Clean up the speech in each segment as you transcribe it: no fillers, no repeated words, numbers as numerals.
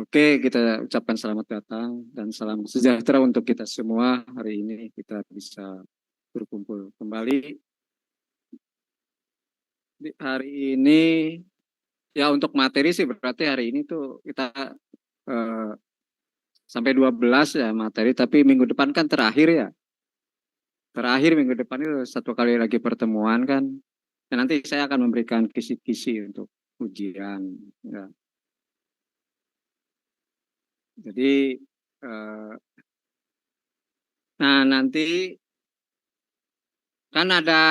Oke, kita ucapkan selamat datang dan salam sejahtera untuk kita semua. Hari ini kita bisa berkumpul kembali. Hari ini, ya untuk materi sih berarti hari ini tuh kita eh, sampai 12 ya materi, tapi minggu depan kan terakhir ya. Terakhir minggu depan itu satu kali lagi pertemuan kan. Dan nanti saya akan memberikan kisi-kisi untuk ujian. Ya. Jadi, eh, nah nanti kan ada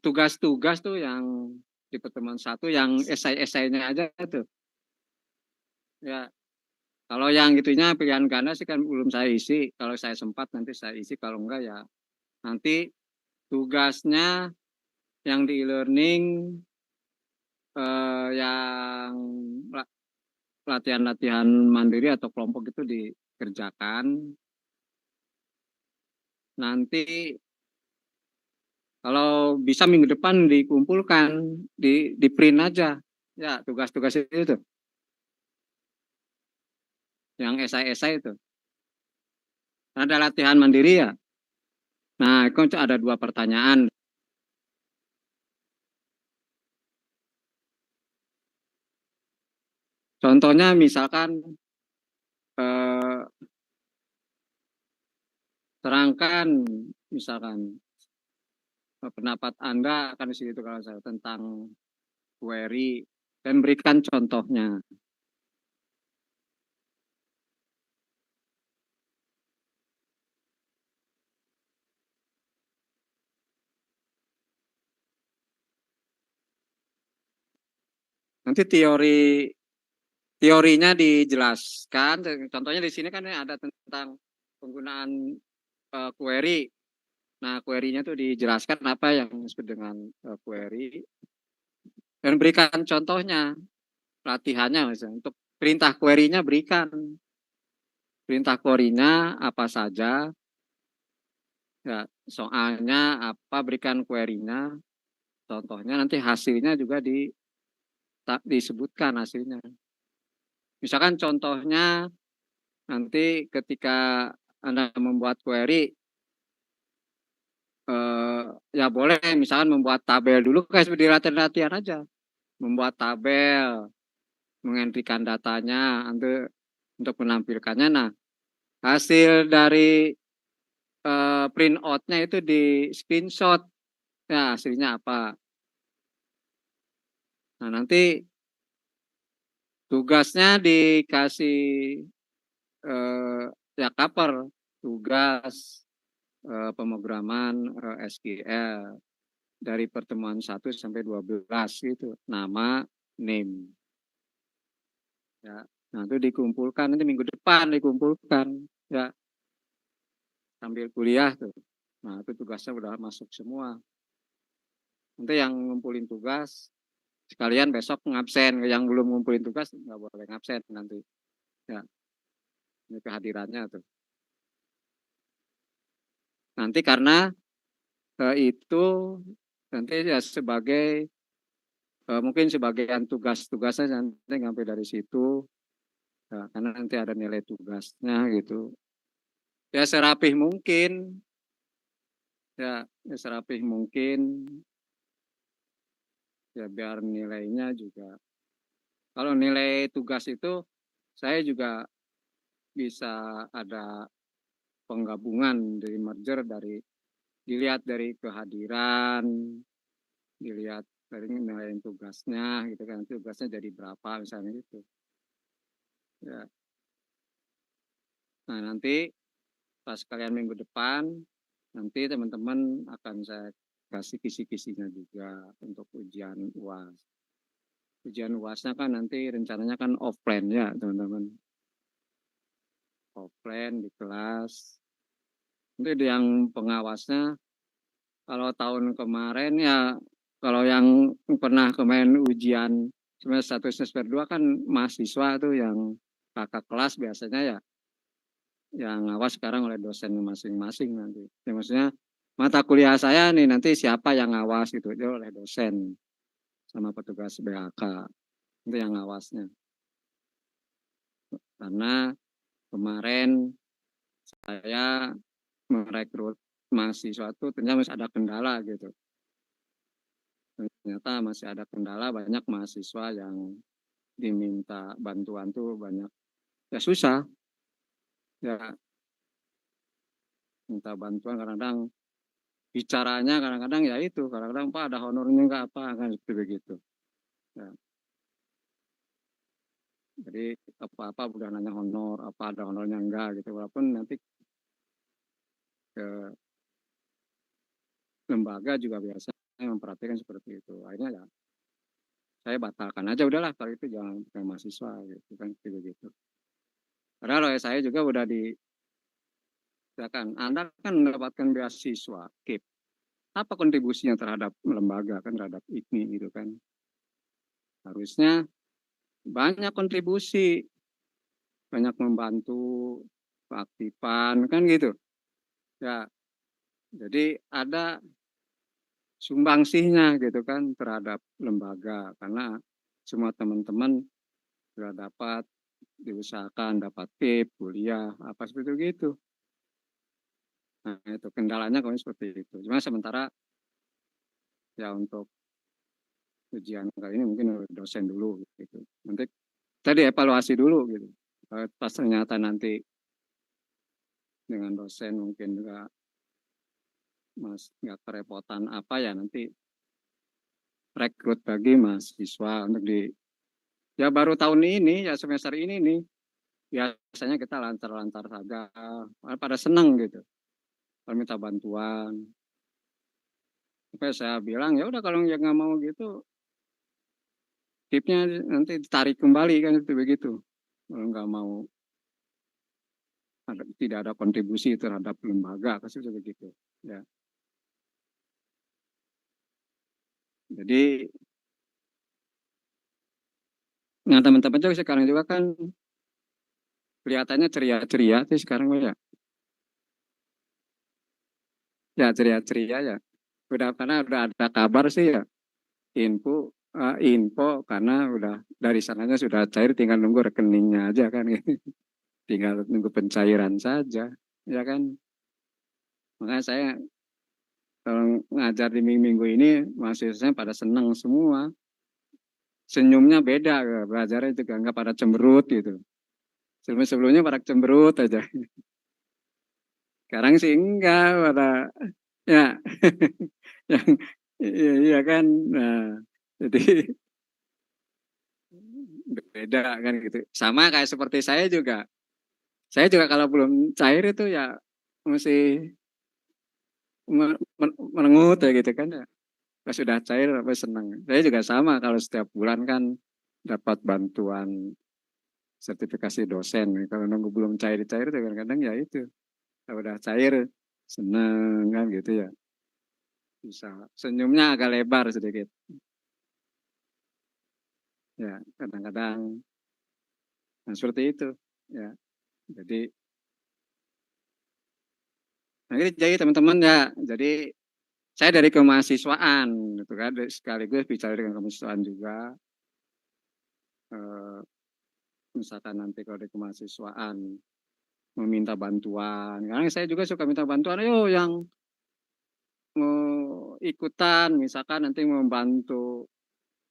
tugas-tugas tuh yang di pertemuan satu yang esai-esainya aja tuh. Ya, kalau yang gitunya pilihan ganda sih kan belum saya isi. Kalau saya sempat nanti saya isi, kalau enggak ya nanti tugasnya yang di e-learning yang latihan-latihan mandiri atau kelompok itu dikerjakan. Nanti kalau bisa minggu depan dikumpulkan, di print aja. Ya, tugas-tugas itu tuh, yang esai-esai itu. Ada latihan mandiri ya. Nah, itu ada dua pertanyaan. Contohnya misalkan eh, terangkan misalkan pendapat Anda akan di situ kalau saya tentang query dan berikan contohnya. Nanti teorinya dijelaskan. Contohnya di sini kan ada tentang penggunaan query. Nah, query-nya tuh dijelaskan apa yang disebut dengan query dan berikan contohnya, latihannya misalnya. Untuk perintah query-nya berikan. Perintah query-nya apa saja, ya, soalnya apa, berikan query-nya, contohnya nanti hasilnya juga disebutkan hasilnya. Misalkan contohnya nanti ketika Anda membuat query, ya boleh misalkan membuat tabel dulu kayak seperti latihan-latihan aja. Membuat tabel, mengentrikan datanya untuk menampilkannya. Nah, hasil dari print out-nya itu di screenshot. Ya, hasilnya apa. Nah, nanti tugasnya dikasih ya cover tugas pemrograman SQL dari pertemuan 1 sampai 12 gitu. Nama, name. Ya. Nah, itu dikumpulkan nanti minggu depan dikumpulkan ya sambil kuliah tuh. Nah, itu tugasnya udah masuk semua. Nanti yang ngumpulin tugas sekalian besok ngabsen, yang belum ngumpulin tugas nggak boleh ngabsen nanti. Ya, ini kehadirannya tuh. Nanti karena itu nanti ya sebagai mungkin sebagian tugas-tugasnya nanti ngambil dari situ ya, karena nanti ada nilai tugasnya gitu. Ya serapih mungkin, ya serapih mungkin ya biar nilainya juga. Kalau nilai tugas itu saya juga bisa ada penggabungan dari merger, dari dilihat dari kehadiran, dilihat dari nilai tugasnya gitu kan, tugasnya jadi berapa misalnya gitu ya. Nah, nanti pas kalian minggu depan nanti teman-teman akan saya kasih kisi-kisinya juga untuk ujian UAS. Ujian UASnya kan nanti rencananya kan offline ya teman-teman, offline di kelas. Nanti yang pengawasnya kalau tahun kemarin ya, kalau yang pernah kemarin ujian semester 1 semester 2 kan mahasiswa tuh yang kakak kelas biasanya ya, yang ngawas sekarang oleh dosen masing-masing nanti. Ya, maksudnya mata kuliah saya nih nanti siapa yang ngawas gitu, itu oleh dosen sama petugas BHK itu yang ngawasnya. karena kemarin saya merekrut mahasiswa itu ternyata masih ada kendala gitu. Ternyata masih ada kendala, banyak mahasiswa yang diminta bantuan tuh banyak. Ya susah, ya minta bantuan kadang-kadang bicaranya kadang-kadang ya itu, kadang-kadang Pak ada honornya nggak apa, kan seperti begitu. Ya, jadi apa-apa udah nanya honor, apa ada honornya enggak gitu. Walaupun nanti ke lembaga juga biasanya memperhatikan seperti itu. Akhirnya ya saya batalkan aja udahlah kalau itu jangan pakai mahasiswa gitu kan seperti begitu. Padahal saya juga udah ya kan, Anda kan mendapatkan beasiswa KIP. Apa kontribusinya terhadap lembaga kan terhadap IKMI gitu kan. Harusnya banyak kontribusi, banyak membantu keaktifan kan gitu. Ya, jadi ada sumbangsihnya gitu kan terhadap lembaga karena semua teman-teman sudah dapat diusahakan dapat KIP, kuliah, apa seperti itu. Nah, itu kendalanya kalau seperti itu. Cuma sementara ya untuk ujian kali ini mungkin dosen dulu gitu. Nanti tadi evaluasi dulu gitu. Pas ternyata nanti dengan dosen mungkin juga nggak kerepotan apa ya nanti rekrut bagi mahasiswa untuk ya baru tahun ini ya semester ini nih biasanya kita lancar-lancar saja pada senang gitu kalau minta bantuan. Sampai saya bilang ya udah kalau yang nggak mau gitu tipnya nanti ditarik kembali kan seperti begitu. Kalau nggak mau tidak ada kontribusi terhadap lembaga kan seperti begitu. Ya. Jadi nah teman-teman juga sekarang juga kan kelihatannya ceria-ceria sih sekarang ya. Ya ceria-ceria ya. Udah karena udah ada kabar sih ya. Info karena udah dari sananya sudah cair tinggal nunggu rekeningnya aja kan. Tinggal nunggu pencairan saja. Ya kan. Makanya saya kalau ngajar di minggu ini mahasiswanya pada senang semua. Senyumnya beda, belajarnya juga nggak pada cemberut gitu. Sebelumnya pada cemberut aja. Sekarang sih enggak pada ya yang iya, iya kan. Nah, jadi beda kan gitu. Sama kayak seperti saya juga. Saya juga kalau belum cair itu ya masih merengut ya gitu kan ya. Pas sudah cair apa senang. Saya juga sama kalau setiap bulan kan dapat bantuan sertifikasi dosen. Kalau nunggu belum cair-cair itu kadang-kadang ya itu. Kalau udah cair seneng kan gitu ya. Bisa senyumnya agak lebar sedikit. Ya, kadang-kadang nah, seperti itu. Ya, jadi nah, jadi teman-teman ya, jadi saya dari kemahasiswaan gitu kan, sekaligus bicara dengan kemahasiswaan juga. Eh, Misalkan nanti kalau di kemahasiswaan meminta bantuan, karena saya juga suka minta bantuan, ayo yang mau ikutan, misalkan nanti membantu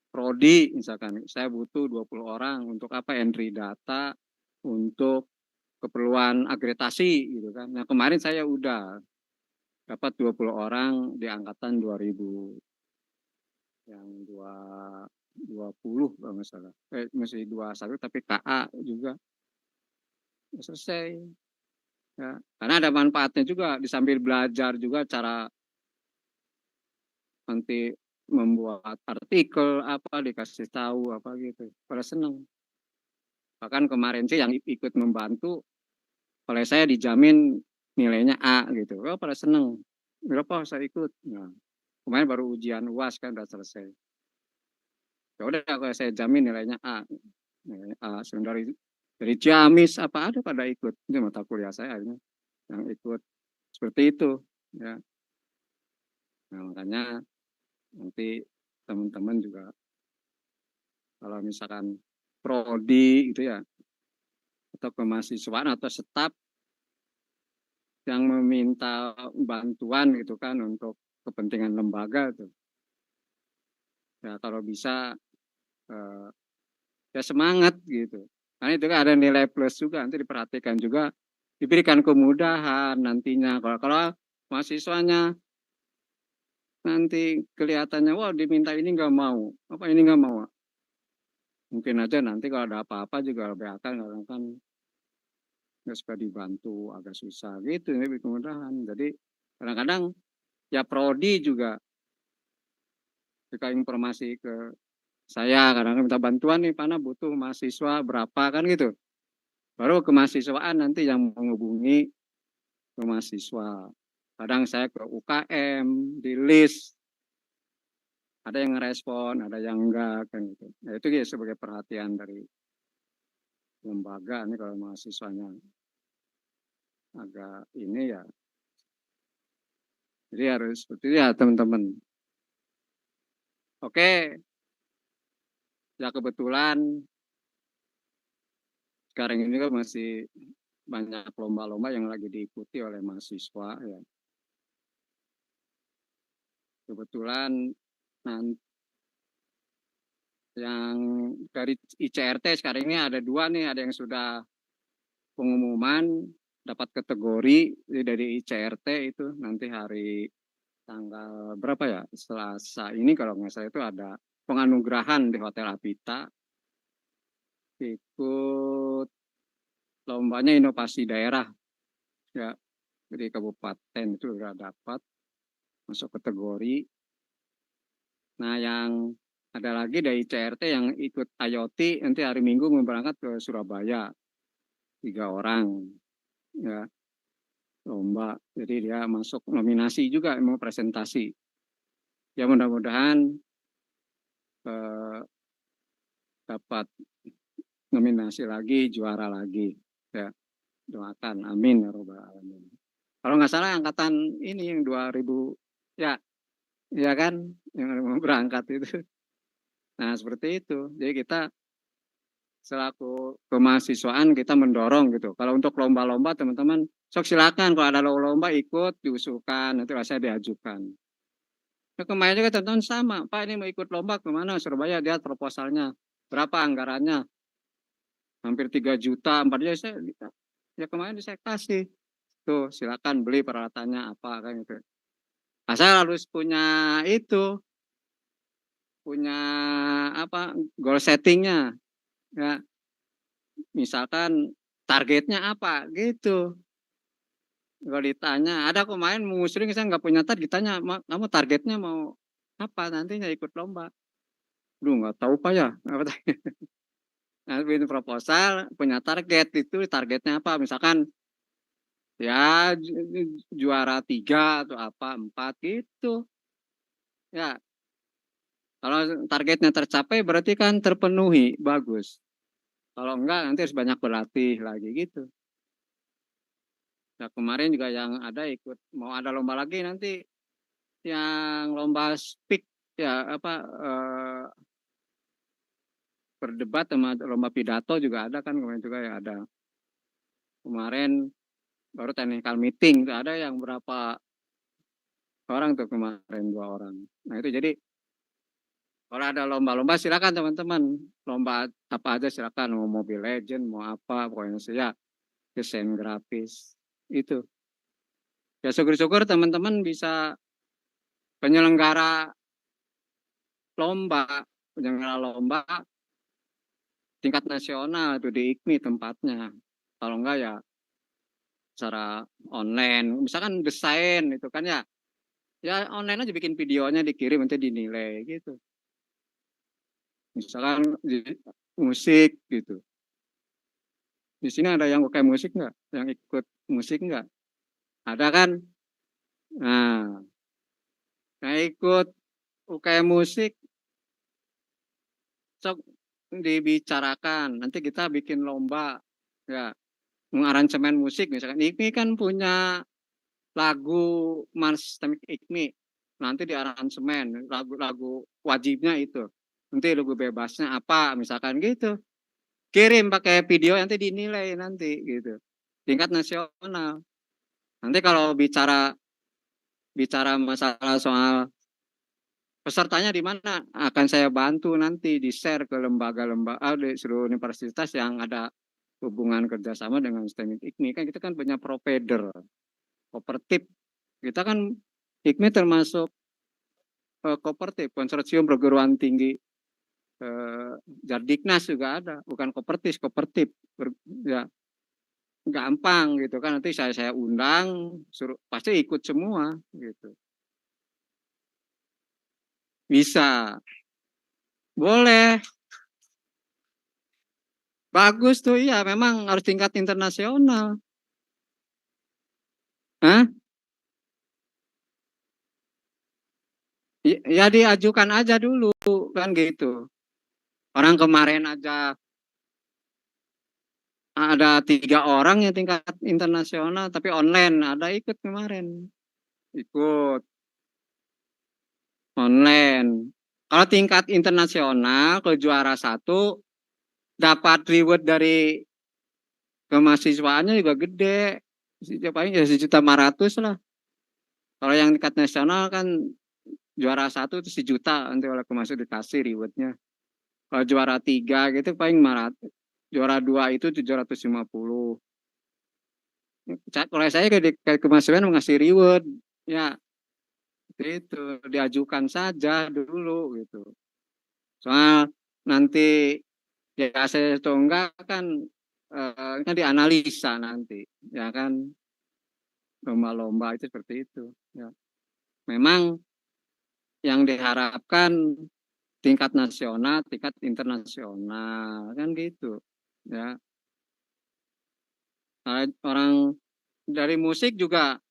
prodi, misalkan saya butuh 20 orang untuk apa entry data untuk keperluan akreditasi gitu kan. Nah kemarin saya udah dapat 20 orang di angkatan 2000 yang 20 kalau nggak salah. Masih 21 tapi KA juga selesai. Ya. Karena ada manfaatnya juga di sambil belajar juga cara nanti membuat artikel apa dikasih tahu apa gitu. Pada seneng. Bahkan kemarin sih yang ikut membantu oleh saya dijamin nilainya A gitu. Oh pada seneng. Berapa saya ikut. Nah, kemarin baru ujian UAS kan udah selesai. Ya udah kalau saya jamin nilainya A. Nilainya A. Dari Ciamis apa ada pada ikut. Itu mata kuliah saya akhirnya yang ikut seperti itu. Ya. Nah, makanya nanti teman-teman juga kalau misalkan prodi gitu ya atau kemahasiswaan atau staf yang meminta bantuan gitu kan untuk kepentingan lembaga tuh. Ya kalau bisa eh, ya semangat gitu. Karena itu kan ada nilai plus juga, nanti diperhatikan juga, diberikan kemudahan nantinya. Kalau mahasiswanya nanti kelihatannya, wah diminta ini nggak mau, apa ini nggak mau. Mungkin aja nanti kalau ada apa-apa juga lebih akan kan nggak suka dibantu, agak susah gitu, ini lebih kemudahan. Jadi kadang-kadang ya prodi juga jika informasi ke saya, kadang-kadang minta bantuan nih, Pana butuh mahasiswa berapa kan gitu. Baru kemahasiswaan nanti yang menghubungi ke mahasiswa. Kadang saya ke UKM, di list, ada yang ngerespon, ada yang enggak kan gitu. Nah, itu ya sebagai perhatian dari lembaga nih kalau mahasiswanya agak ini ya. Jadi harus seperti itu ya teman-teman. Oke, ya kebetulan sekarang ini kan masih banyak lomba-lomba yang lagi diikuti oleh mahasiswa ya. Kebetulan nanti yang dari ICRT sekarang ini ada 2 nih, ada yang sudah pengumuman dapat kategori dari ICRT itu nanti hari tanggal berapa ya, Selasa ini kalau nggak salah itu ada penganugerahan di Hotel Apita, ikut lombanya inovasi daerah ya, di kabupaten itu udah dapat masuk kategori. Nah yang ada lagi dari ICRT yang ikut IoT nanti hari Minggu mau berangkat ke Surabaya, 3 orang ya lomba. Jadi dia masuk nominasi juga mau presentasi. Ya mudah-mudahan eh, dapat nominasi lagi, juara lagi. Ya, doakan. Amin ya robbal alamin. Kalau nggak salah angkatan ini yang 2000 ya, ya kan yang mau berangkat itu. Nah, seperti itu. Jadi kita selaku kemahasiswaan kita mendorong gitu. Kalau untuk lomba-lomba teman-teman sok silakan kalau ada lomba ikut diusulkan nanti rasanya diajukan. Ya, kemarin juga teman-teman sama, Pak ini mau ikut lomba kemana Surabaya, dia proposalnya berapa anggarannya, hampir 3 juta 4 juta, ya kemarin saya kasih tuh silakan beli peralatannya apa kan gitu. Asal harus punya itu, punya apa goal settingnya ya, misalkan targetnya apa gitu. Kalau ditanya, ada kemarin mengusulin saya nggak punya target, ditanya, kamu targetnya mau apa nantinya ikut lomba? Duh nggak tahu Pak ya. Nah, bikin proposal, punya target, itu targetnya apa? Misalkan ya juara 3 atau apa, 4 gitu. Ya, kalau targetnya tercapai berarti kan terpenuhi, bagus. Kalau enggak nanti harus banyak berlatih lagi gitu. Ya kemarin juga yang ada ikut, mau ada lomba lagi nanti yang lomba speak ya apa berdebat sama lomba pidato juga ada kan kemarin juga ya ada. Kemarin baru technical meeting tuh ada yang berapa orang tuh kemarin 2 orang. Nah itu jadi kalau ada lomba-lomba silakan teman-teman. Lomba apa aja silakan, mau Mobile Legend, mau apa, pokoknya saya desain grafis itu. Ya syukur-syukur teman-teman bisa penyelenggara lomba, penyelenggara lomba tingkat nasional itu di IKMI tempatnya. Kalau enggak ya secara online. Misalkan desain itu kan ya, ya online aja bikin videonya dikirim nanti dinilai gitu. Misalkan musik gitu. Di sini ada yang pakai musik nggak? Yang ikut musik nggak? Ada kan? Nah, yang ikut UKM musik, sok dibicarakan. Nanti kita bikin lomba, ya, mengaransemen musik misalkan. IKMI kan punya lagu Mars Temik IKMI. Nanti di aransemen, lagu-lagu wajibnya itu. Nanti lagu bebasnya apa, misalkan gitu. kirim pakai video nanti dinilai nanti gitu. Tingkat nasional. Nanti kalau bicara masalah soal pesertanya di mana akan saya bantu nanti di share ke lembaga-lembaga di seluruh universitas yang ada hubungan kerjasama dengan STEM IKMI. Kan kita kan punya provider, kooperatif. Kita kan IKMI termasuk kooperatif, konsorsium perguruan tinggi Jardiknas juga ada, bukan kooperatif, ya gampang gitu kan, nanti saya undang, suruh pasti ikut semua gitu. Bisa, boleh, bagus tuh, iya memang harus tingkat internasional. Hah? Ya diajukan aja dulu kan gitu. Orang kemarin aja ada 3 orang yang tingkat internasional tapi online, ada ikut kemarin, ikut online. Kalau tingkat internasional ke juara 1 dapat reward dari kemahasiswaannya juga gede, paling ya 1.500.000 lah. Kalau yang tingkat nasional kan juara 1 itu 1 juta nanti oleh kemasuk dikasih rewardnya. Kalau juara 3 gitu paling 500, juara 2 itu 750. Kalau saya ke kemahasiswaan mengasih reward, ya itu diajukan saja dulu gitu. Soal nanti ya saya atau enggak kan dianalisa nanti, ya kan, lomba-lomba itu seperti itu. Ya. Memang yang diharapkan tingkat nasional, tingkat internasional, kan gitu. Ya, orang dari musik juga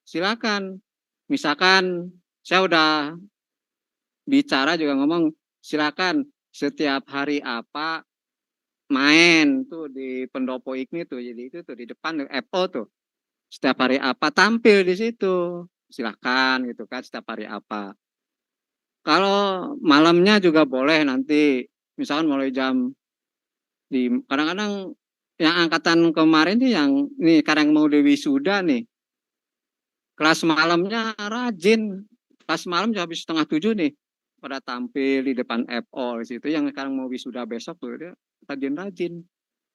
silakan. Misalkan saya udah bicara juga ngomong, silakan setiap hari apa main tuh di pendopo IKMI tuh, jadi itu tuh di depan FO tuh. Setiap hari apa tampil di situ, silakan gitu kan, setiap hari apa. Kalau malamnya juga boleh nanti, misalkan mulai jam di kadang-kadang yang angkatan kemarin tuh yang nih kadang mau wisuda nih, kelas malamnya rajin, kelas malam jam habis 6:30 nih, pada tampil di depan FO di situ, yang sekarang mau wisuda besok tuh dia rajin-rajin.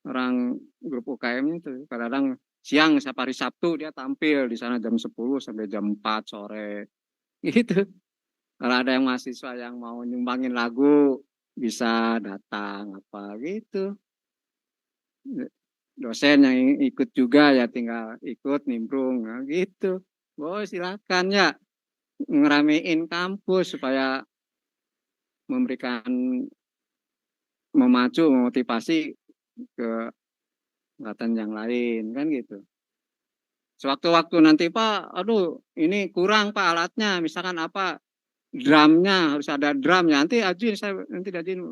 Orang grup UKM itu kadang-kadang siang setiap hari Sabtu dia tampil di sana jam 10 sampai jam 4 sore gitu. Kalau ada yang mahasiswa yang mau nyumbangin lagu bisa datang apa gitu. Dosen yang ikut juga ya tinggal ikut nimbrung nah, gitu. Oh silakan ya, ngeramein kampus supaya memberikan, memacu, memotivasi ke angkatan yang lain kan gitu. Sewaktu-waktu nanti Pak, aduh ini kurang Pak alatnya, misalkan apa, drumnya harus ada drumnya, nanti ajuin saya, nanti ajuin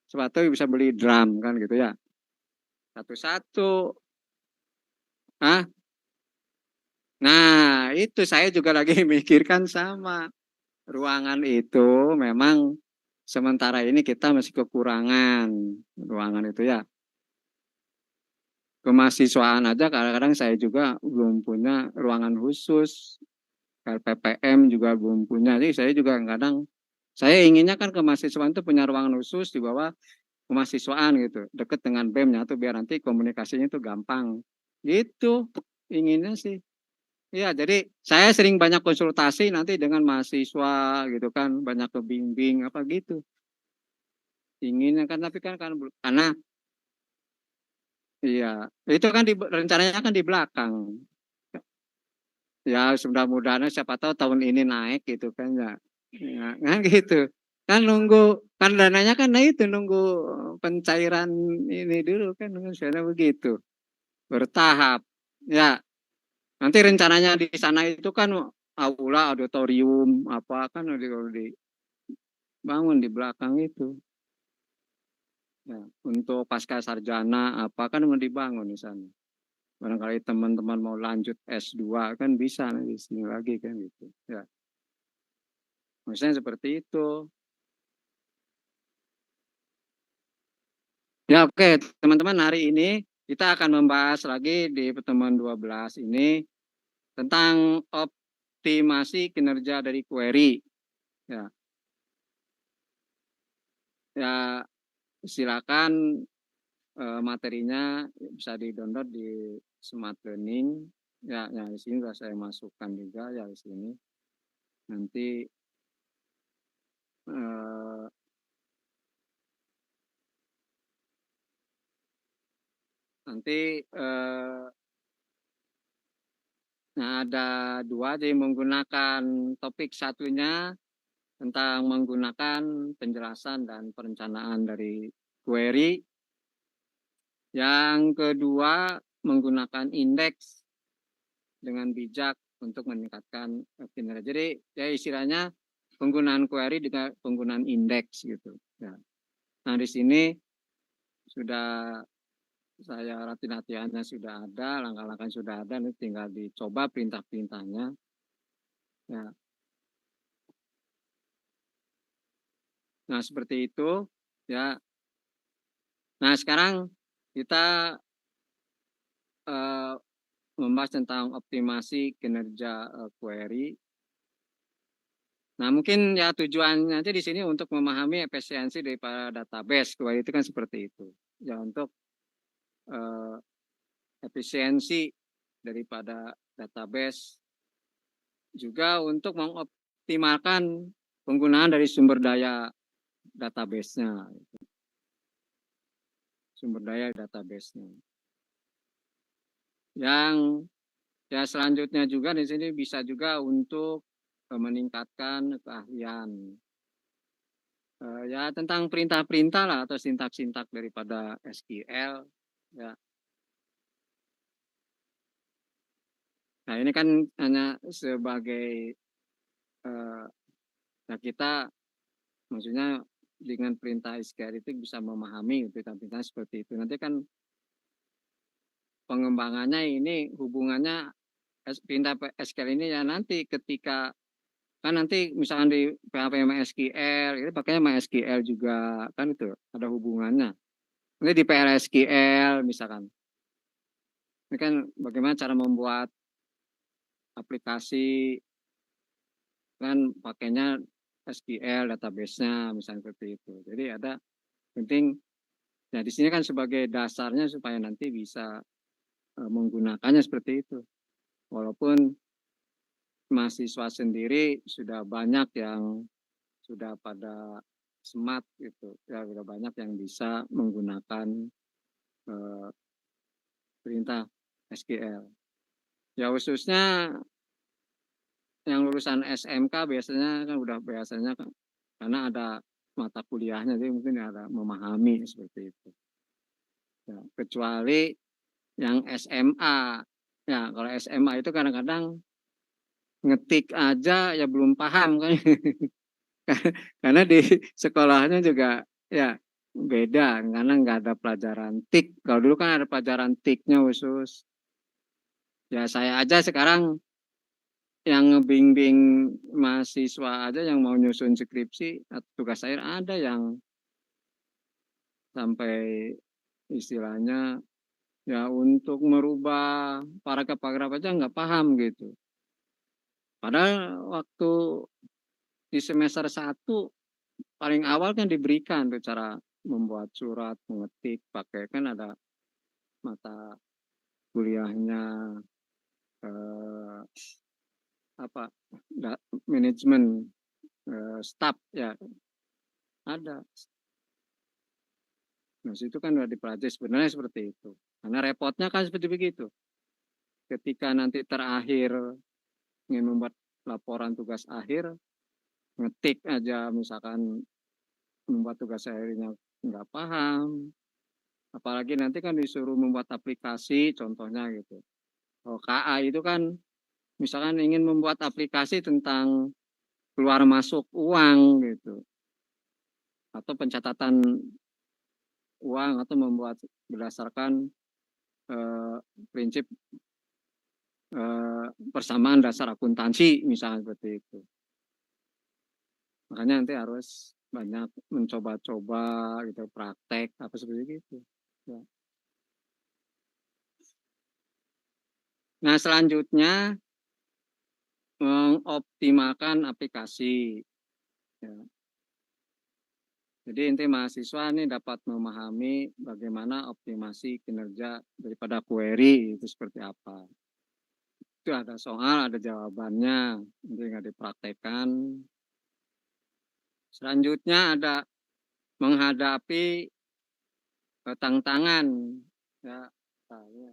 sepatu bisa beli drum kan gitu ya. Satu-satu. Ah, nah itu saya juga lagi mikirkan sama. Ruangan itu memang sementara ini kita masih kekurangan ruangan itu ya. Kemahasiswaan aja kadang-kadang saya juga belum punya ruangan khusus. PPM juga belum punya. Jadi saya juga kadang saya inginnya kan kemahasiswaan itu punya ruangan khusus di bawah kemahasiswaan gitu, dekat dengan BEM-nya tuh biar nanti komunikasinya itu gampang. Gitu inginnya sih. Iya, jadi saya sering banyak konsultasi nanti dengan mahasiswa gitu kan, banyak kebimbing apa gitu. Inginnya kan tapi kan karena iya, itu kan rencananya kan di belakang. Ya mudah-mudahan siapa tahu tahun ini naik gitu kan ya. Ya kan gitu. Kan nunggu, kan dananya kan nah itu nunggu pencairan ini dulu kan misalnya begitu. Bertahap. Ya, nanti rencananya di sana itu kan aula, auditorium apa kan dibangun di belakang itu. Ya, untuk pasca sarjana apa kan mau dibangun di sana. Barangkali teman-teman mau lanjut S2 kan bisa di sini lagi kan gitu. Ya, maksudnya seperti itu. Ya, oke, teman-teman, hari ini kita akan membahas lagi di pertemuan 12 ini tentang optimasi kinerja dari query. Ya, ya silakan materinya bisa di-download di Smart Learning. Ya, ya di sini sudah saya masukkan juga ya di sini. Nanti eh, nah ada dua, jadi menggunakan topik satunya tentang menggunakan penjelasan dan perencanaan dari query. Yang kedua, menggunakan indeks dengan bijak untuk meningkatkan kinerja. Jadi ya istilahnya penggunaan query dengan penggunaan indeks gitu. Ya. Nah di sini sudah saya latihannya sudah ada, langkah-langkah sudah ada, ini tinggal dicoba perintah-perintahnya. Ya. Nah seperti itu ya. Nah sekarang kita eh, membahas tentang optimasi kinerja query. Nah, mungkin ya tujuannya aja di sini untuk memahami efisiensi daripada database. Query itu kan seperti itu. Ya untuk eh, efisiensi daripada database, juga untuk mengoptimalkan penggunaan dari sumber daya database-nya, sumber daya database-nya. Yang ya selanjutnya juga di sini bisa juga untuk meningkatkan keahlian ya tentang perintah-perintah lah atau sintak-sintak daripada SQL ya. Nah ini kan hanya sebagai eh, ya kita maksudnya dengan perintah SQL itu bisa memahami perintah-perintah seperti itu. Nanti kan pengembangannya ini hubungannya perintah SQL ini ya nanti ketika kan nanti misalkan di PHP MySQL itu pakainya MySQL juga kan itu ada hubungannya. Nanti di PLSQL misalkan. Ini kan bagaimana cara membuat aplikasi kan pakainya SQL database-nya misalnya seperti itu. Jadi ada penting ya di sini kan sebagai dasarnya supaya nanti bisa menggunakannya seperti itu. Walaupun mahasiswa sendiri sudah banyak yang sudah pada smart gitu. Ya sudah banyak yang bisa menggunakan eh, perintah SQL. Ya khususnya yang lulusan SMK biasanya kan udah biasanya kan karena ada mata kuliahnya jadi mungkin ada memahami seperti itu. Ya, kecuali yang SMA. Ya, kalau SMA itu kadang-kadang ngetik aja ya belum paham kan. Karena di sekolahnya juga ya beda karena nggak ada pelajaran tik. Kalau dulu kan ada pelajaran tiknya khusus. Ya saya aja sekarang yang ngebimbing mahasiswa aja yang mau nyusun skripsi atau tugas akhir ada yang sampai istilahnya ya untuk merubah paragraf-paragraf aja nggak paham gitu. Padahal waktu di semester 1 paling awal kan diberikan tuh cara membuat surat, mengetik, pakai kan ada mata kuliahnya eh, apa manajemen staff ya ada. Nah, situ kan udah dipelajari sebenarnya seperti itu. Karena repotnya kan seperti begitu. Ketika nanti terakhir ingin membuat laporan tugas akhir, ngetik aja misalkan membuat tugas akhirnya nggak paham. Apalagi nanti kan disuruh membuat aplikasi, contohnya gitu. Kalau KA itu kan misalkan ingin membuat aplikasi tentang keluar masuk uang gitu. Atau pencatatan uang atau membuat berdasarkan eh, prinsip persamaan dasar akuntansi misalnya seperti itu. Makanya nanti harus banyak mencoba-coba gitu, praktek apa seperti itu. Ya. Nah, selanjutnya mengoptimalkan aplikasi. Ya. Jadi inti mahasiswa ini dapat memahami bagaimana optimasi kinerja daripada query itu seperti apa. Itu ada soal, ada jawabannya, nanti nggak dipraktekkan. Selanjutnya ada menghadapi tantangan. Ya, saya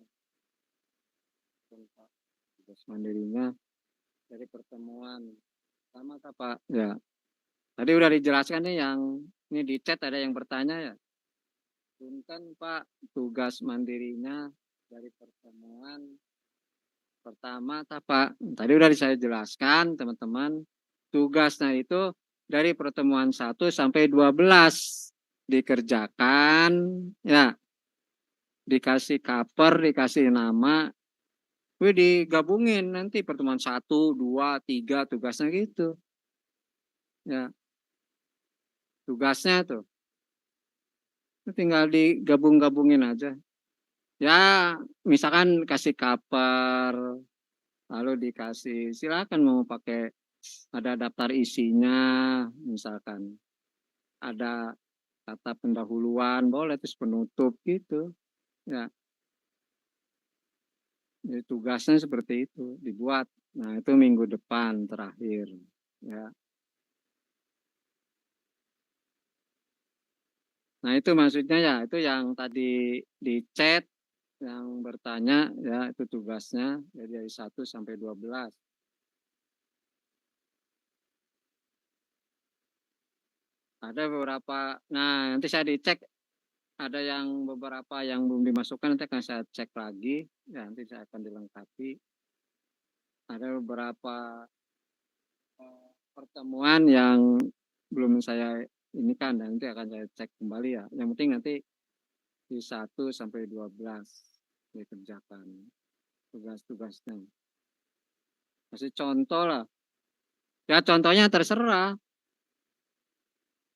tugas mandirinya dari pertemuan sama Pak. Ya, tadi udah dijelaskan nih yang ini di chat ada yang bertanya ya. Punten Pak, tugas mandirinya dari pertemuan pertama Pak. Tadi udah saya jelaskan teman-teman. Tugasnya itu dari pertemuan 1 sampai 12 dikerjakan ya, dikasih cover, dikasih nama, digabungin nanti pertemuan 1, 2, 3 tugasnya gitu. Ya, tugasnya tuh tinggal digabung-gabungin aja. Ya, misalkan kasih cover, lalu dikasih silakan mau pakai ada daftar isinya, misalkan ada kata pendahuluan boleh, terus penutup gitu ya. Jadi tugasnya seperti itu dibuat. Nah, itu minggu depan terakhir ya. Nah, itu maksudnya ya, itu yang tadi di chat yang bertanya ya, itu tugasnya dari 1 sampai 12. Ada beberapa, nah nanti saya dicek, ada yang beberapa yang belum dimasukkan, nanti akan saya cek lagi, ya nanti saya akan dilengkapi. Ada beberapa pertemuan yang belum saya ini kan, nanti akan saya cek kembali ya. Yang penting nanti di 1 sampai 12 dikerjakan tugas-tugasnya. Kasih contoh lah. Ya contohnya terserah.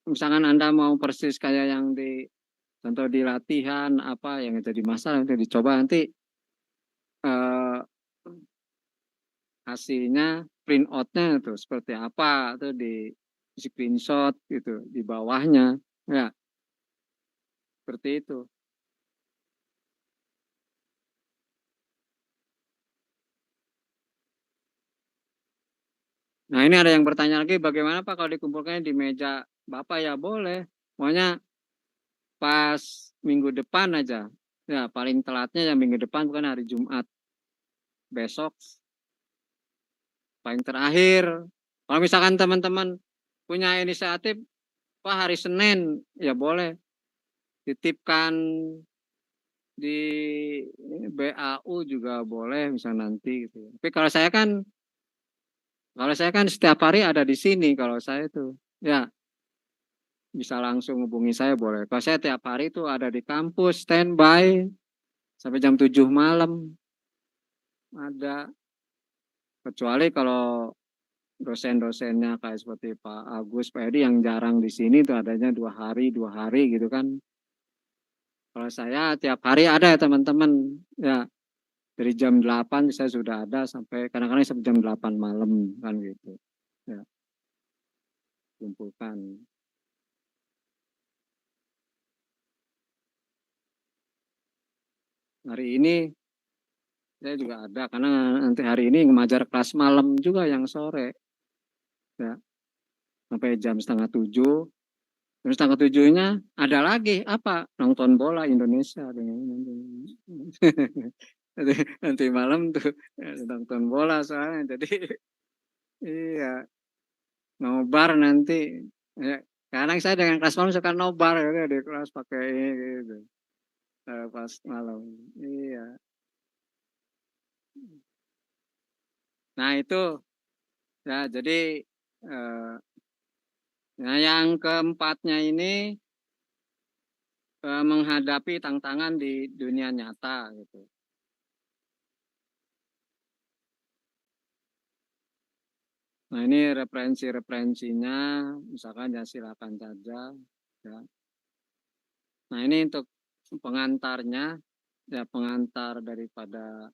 Misalkan Anda mau persis kayak yang di contoh di latihan apa yang jadi masalah, nanti dicoba nanti eh, hasilnya print out-nya tuh seperti apa tuh di screenshot gitu di bawahnya ya seperti itu. Nah, ini ada yang bertanya lagi, bagaimana Pak kalau dikumpulkannya di meja Bapak? Ya boleh, pokoknya pas minggu depan aja ya, paling telatnya ya minggu depan, bukan hari Jumat besok paling terakhir. Kalau misalkan teman-teman punya inisiatif Pak hari Senin, ya boleh titipkan di BAU juga boleh misal nanti gitu. Tapi kalau saya kan setiap hari ada di sini, kalau saya itu ya bisa langsung hubungi saya boleh. Kalau saya tiap hari itu ada di kampus standby sampai jam 7 malam ada, kecuali kalau dosen-dosennya kayak seperti Pak Agus, Pak Edi yang jarang di sini itu adanya 2 hari gitu kan. Kalau saya tiap hari ada ya teman-teman ya, dari jam 8 saya sudah ada sampai kadang-kadang sampai jam 8 malam kan gitu. Ya, kumpulkan. Hari ini saya juga ada karena nanti hari ini mengajar kelas malam juga yang sore ya, sampai jam setengah 7. Terus setengah 7-nya ada lagi apa? Nonton bola Indonesia dengan nanti malam tuh nonton bola soalnya. Jadi iya, nobar nanti. Ya, kadang saya dengan kelas malam suka nobar ya di kelas pakai ini gitu. Pas malam. Iya. Nah, itu ya jadi eh, nah yang keempatnya ini menghadapi tantangan di dunia nyata gitu. Nah, ini referensinya, misalkan ya silakan saja. Ya. Nah, ini untuk pengantarnya, ya pengantar daripada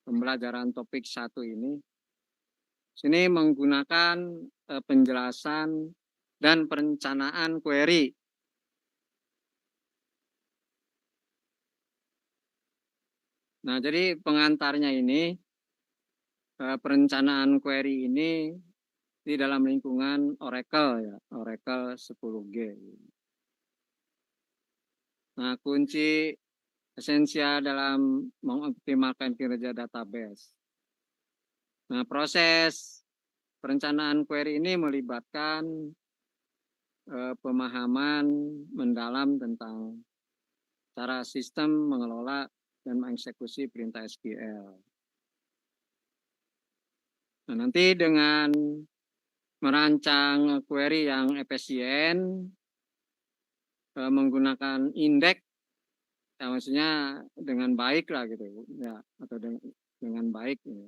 pembelajaran topik 1 ini. Sini menggunakan penjelasan dan perencanaan query. Nah, jadi pengantarnya ini, perencanaan query ini di dalam lingkungan Oracle, ya, Oracle 10G. Nah, kunci esensial dalam mengoptimalkan kinerja database. Nah, proses perencanaan query ini melibatkan pemahaman mendalam tentang cara sistem mengelola dan mengeksekusi perintah SQL. Nah, nanti dengan merancang query yang efisien, menggunakan indeks, ya maksudnya dengan baik lah gitu, ya, atau dengan baik. Ya.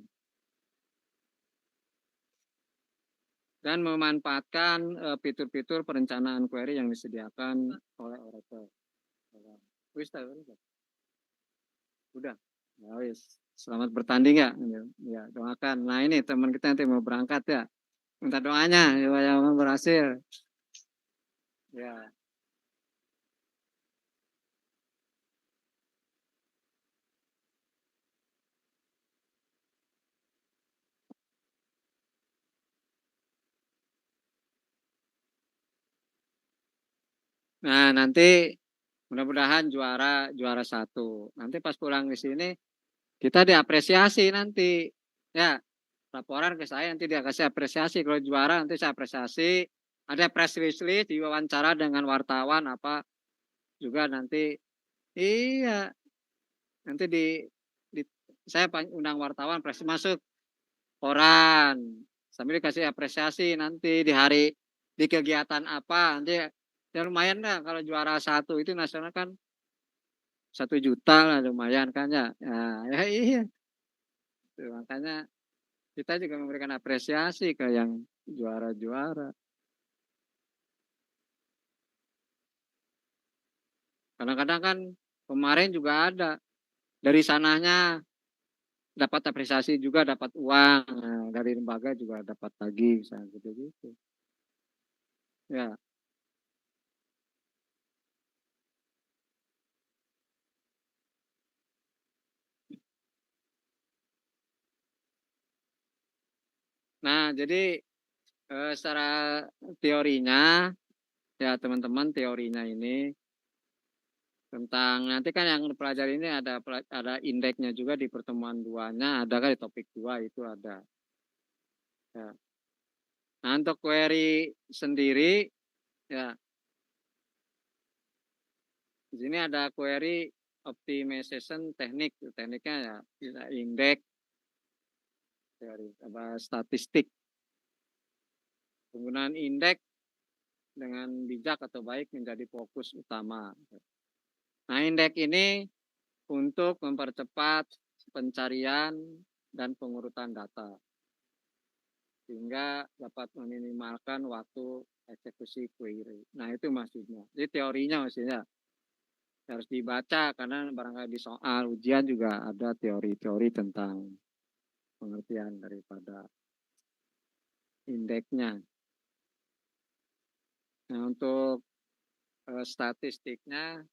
Dan memanfaatkan fitur-fitur perencanaan query yang disediakan oleh Oracle. Udah. Ya, wis. Selamat bertanding ya. Ya, doakan. Nah, ini teman kita nanti mau berangkat ya. Minta doanya supaya berhasil. Ya. Nah, nanti mudah-mudahan juara 1. Nanti pas pulang di sini kita diapresiasi nanti. Ya, laporan ke saya nanti dia kasih apresiasi. Kalau juara nanti saya apresiasi. Ada press release, diwawancara dengan wartawan apa juga nanti. Iya, nanti di saya undang wartawan press masuk koran sambil dikasih apresiasi nanti di kegiatan apa nanti ya lumayan lah kalau juara 1 itu nasional kan 1 juta lah lumayan kan ya. Nah, ya iya. Tuh, makanya kita juga memberikan apresiasi ke yang juara-juara. Kadang-kadang kan kemarin juga ada dari sananya dapat apresiasi juga dapat uang. Nah, dari lembaga juga dapat lagi misalnya gitu-gitu. Ya. Nah, jadi secara teorinya ya teman-teman teorinya ini tentang nanti kan yang pelajari ini ada indeksnya juga di pertemuan 2-nya ada kan di topik 2 itu ada. Ya. Nah, untuk query sendiri ya di sini ada query optimization teknik. Tekniknya ya bisa indeks dari statistik. Penggunaan indeks dengan bijak atau baik menjadi fokus utama. Nah, indeks ini untuk mempercepat pencarian dan pengurutan data sehingga dapat meminimalkan waktu eksekusi query. Nah, itu maksudnya. Jadi teorinya maksudnya harus dibaca karena barangkali di soal ujian juga ada teori-teori tentang pengertian daripada indeksnya. Nah, untuk statistiknya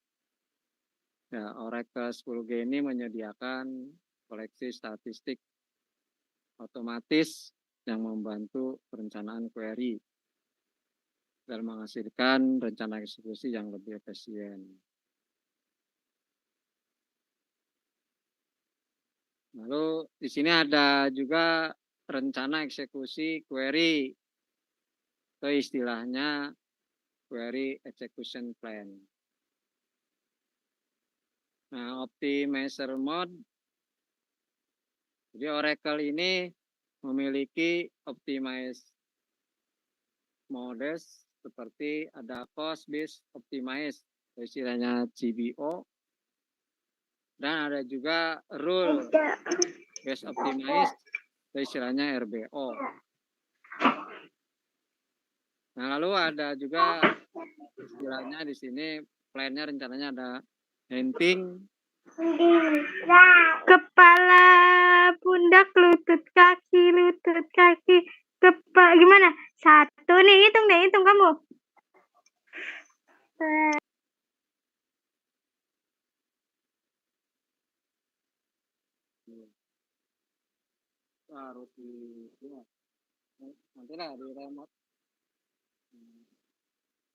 ya Oracle 10G ini menyediakan koleksi statistik otomatis yang membantu perencanaan query dan menghasilkan rencana eksekusi yang lebih efisien. Lalu di sini ada juga rencana eksekusi query atau istilahnya query execution plan. Nah, optimizer mode. Jadi Oracle ini memiliki optimize modes seperti ada cost based optimize, istilahnya CBO, dan ada juga rule based optimize, istilahnya RBO. Nah, lalu ada juga istilahnya di sini plannya rencananya ada hunting, kepala, pundak, lutut kaki, gimana? Satu nih, hitung deh, hitung kamu. harus di ya, nanti lah di remote.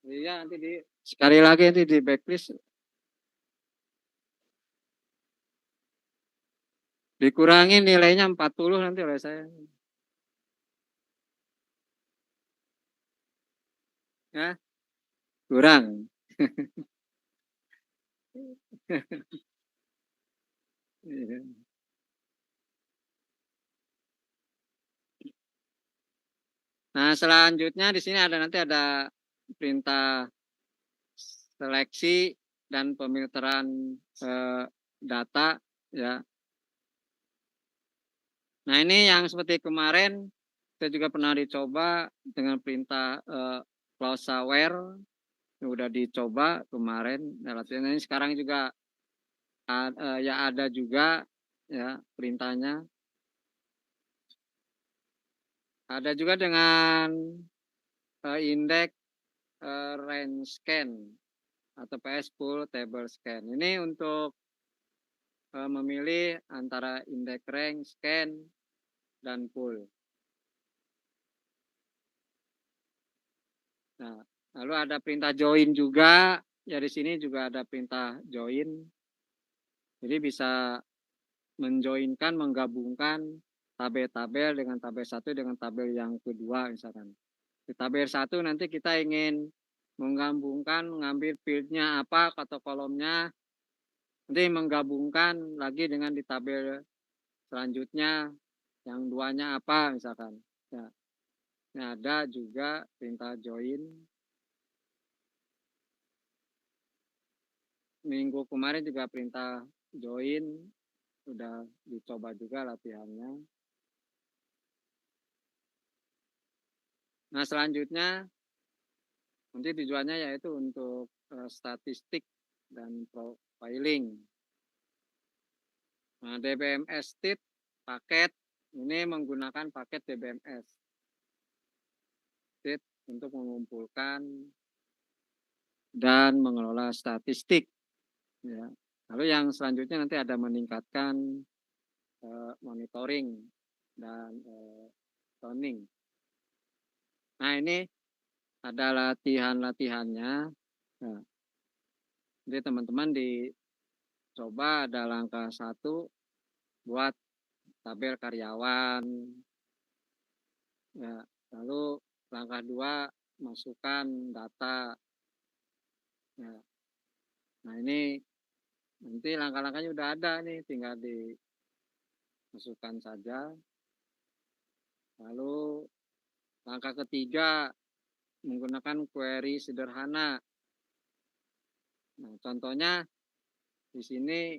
Iya nanti di sekali lagi nanti di backlist dikurangin nilainya 40 nanti oleh saya. Ya, kurang. Nah, selanjutnya di sini ada nanti ada perintah seleksi dan pemilteran data ya. Nah, ini yang seperti kemarin kita juga pernah dicoba dengan perintah close aware, udah dicoba kemarin. Nah, ini sekarang juga ya ada juga ya perintahnya. Ada juga dengan indeks range scan atau PS full table scan. Ini untuk memilih antara indeks range scan dan full. Nah, lalu ada perintah join juga. Ya di sini juga ada perintah join. Jadi bisa menjoinkan, menggabungkan tabel-tabel dengan tabel satu dengan tabel yang kedua misalkan. Di tabel satu nanti kita ingin menggabungkan, mengambil fieldnya apa atau kolomnya, nanti menggabungkan lagi dengan di tabel selanjutnya yang duanya apa misalkan. Ya. Nah, ada juga perintah join. Minggu kemarin juga perintah join sudah dicoba juga latihannya. Nah, selanjutnya nanti tujuannya yaitu untuk statistik dan profiling. Nah, DBMS Stit paket ini menggunakan paket DBMS Stit untuk mengumpulkan dan mengelola statistik. Ya. Lalu yang selanjutnya nanti ada meningkatkan monitoring dan toning. Nah, ini ada latihan-latihannya. Nah, jadi teman-teman dicoba ada langkah 1 buat tabel karyawan. Ya, lalu langkah 2 masukkan data. Ya. Nah, ini nanti langkah-langkahnya udah ada nih, tinggal dimasukkan saja. Lalu langkah ketiga menggunakan query sederhana. Nah, contohnya di sini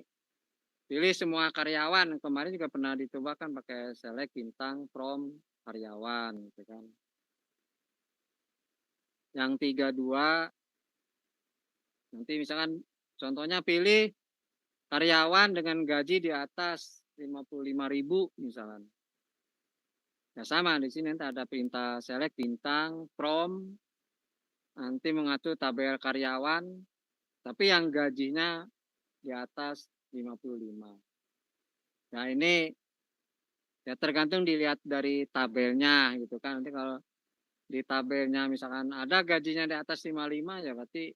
pilih semua karyawan. Kemarin juga pernah dicobakan pakai select bintang from karyawan gitu kan. Yang 32 nanti misalkan contohnya pilih karyawan dengan gaji di atas 55.000 misalkan. Ya sama di sini nanti ada perintah select bintang from, nanti mengatur tabel karyawan tapi yang gajinya di atas 55. Nah, ini ya tergantung dilihat dari tabelnya gitu kan. Nanti kalau di tabelnya misalkan ada gajinya di atas 55 ya berarti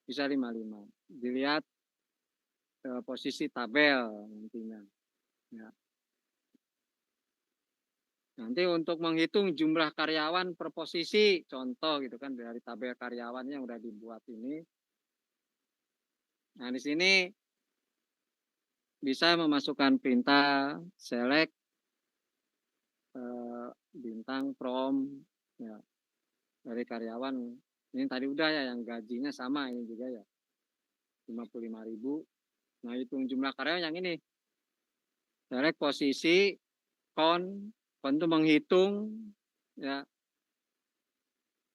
bisa 55. Dilihat posisi tabel nantinya. Ya. Nanti untuk menghitung jumlah karyawan per posisi, contoh gitu kan dari tabel karyawan yang udah dibuat ini. Nah, di sini bisa memasukkan perintah select bintang from ya, dari karyawan. Ini tadi udah ya yang gajinya sama ini juga ya. 55.000. Nah, hitung jumlah karyawan yang ini. Select posisi kon itu menghitung ya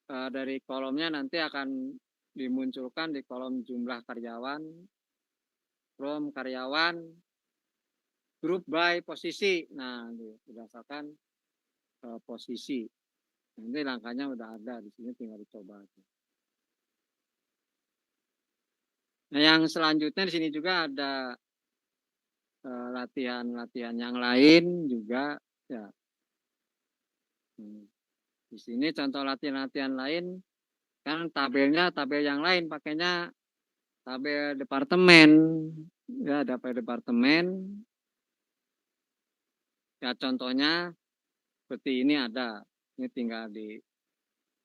dari kolomnya nanti akan dimunculkan di kolom jumlah karyawan, from karyawan, group by posisi. Nah, berdasarkan posisi. Nanti langkahnya udah ada di sini, tinggal dicoba. Nah, yang selanjutnya di sini juga ada latihan-latihan yang lain juga ya. Di sini contoh latihan-latihan lain kan tabelnya tabel yang lain pakainya tabel departemen ya, tabel departemen ya, contohnya seperti ini ada, ini tinggal di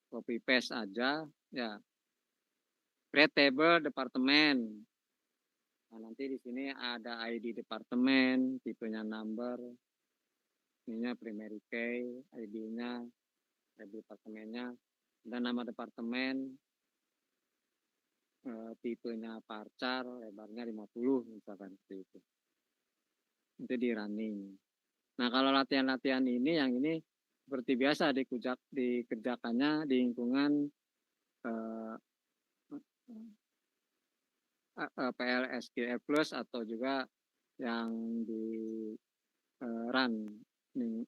copy paste aja ya, create table departemen. Nah, nanti di sini ada ID departemen, tipenya number, ininya primary key, ID-nya, ID departemennya, dan nama departemen, tipenya parchar, lebarnya 50 misalkan seperti itu. Itu di running. Nah, kalau latihan-latihan ini, yang ini seperti biasa dikerjakannya di lingkungan PL SQL Plus atau juga yang di run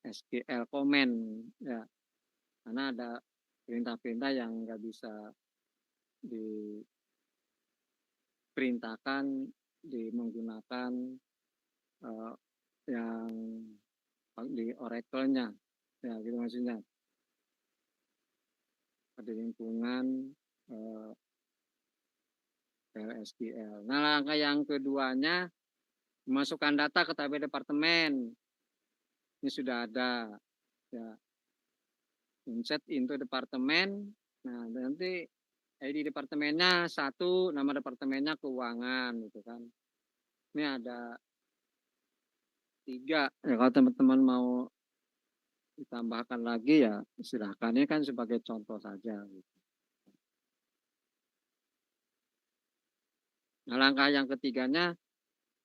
SQL comment ya, karena ada perintah-perintah yang nggak bisa diperintahkan menggunakan yang di Oracle-nya ya, gitu maksudnya, di lingkungan SQL. Nah, langkah yang keduanya memasukkan data ke tabel departemen. Ini sudah ada ya, insert into departemen. Nah, nanti ID departemennya 1, nama departemennya keuangan gitu kan. Ini ada 3 ya, kalau teman-teman mau ditambahkan lagi ya silahkan, ini kan sebagai contoh saja gitu. Nah, langkah yang ketiganya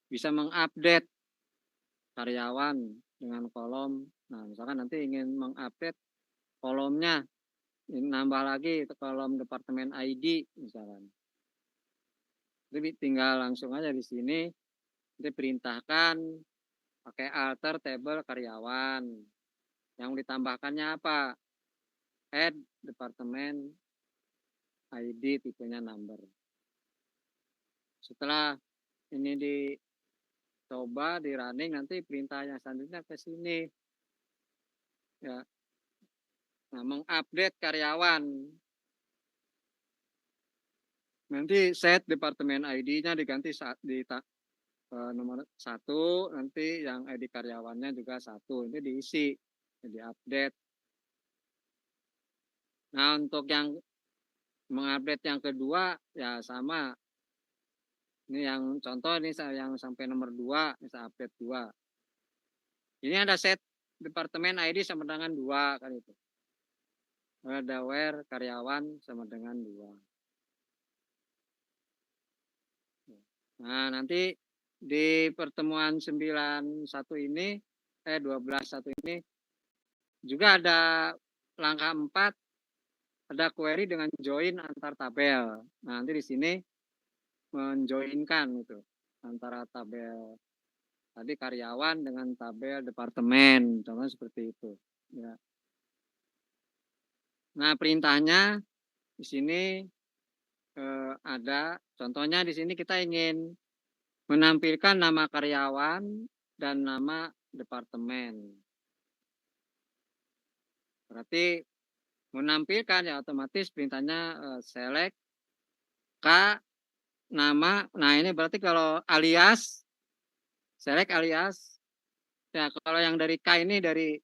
bisa mengupdate karyawan dengan kolom. Nah, misalkan nanti ingin mengupdate kolomnya, nambah lagi ke kolom departemen ID misalkan. Jadi tinggal langsung aja di sini diperintahkan pakai alter table karyawan. Yang ditambahkannya apa? Add departemen ID, tipenya number. Setelah ini dicoba, di running, nanti perintahnya selanjutnya ke sini. Ya. Nah, mengupdate karyawan. Nanti set departemen ID-nya diganti di nomor 1, nanti yang ID karyawannya juga 1. Ini diisi, diupdate. Nah, untuk yang mengupdate yang kedua ya sama. Ini yang contoh ini yang sampai nomor 2, bisa update 2. Ini ada set departemen ID sama dengan 2 kan itu. Ada where karyawan sama dengan 2. Nah, nanti di pertemuan 91 ini 12.1 ini juga ada langkah 4, ada query dengan join antar tabel. Nah, nanti di sini menjoinkan itu antara tabel tadi karyawan dengan tabel departemen, contohnya seperti itu ya. Nah, perintahnya di sini ada contohnya. Di sini kita ingin menampilkan nama karyawan dan nama departemen. Berarti menampilkan ya otomatis perintahnya select K nama. Nah, ini berarti kalau alias, select alias. Ya, kalau yang dari K ini dari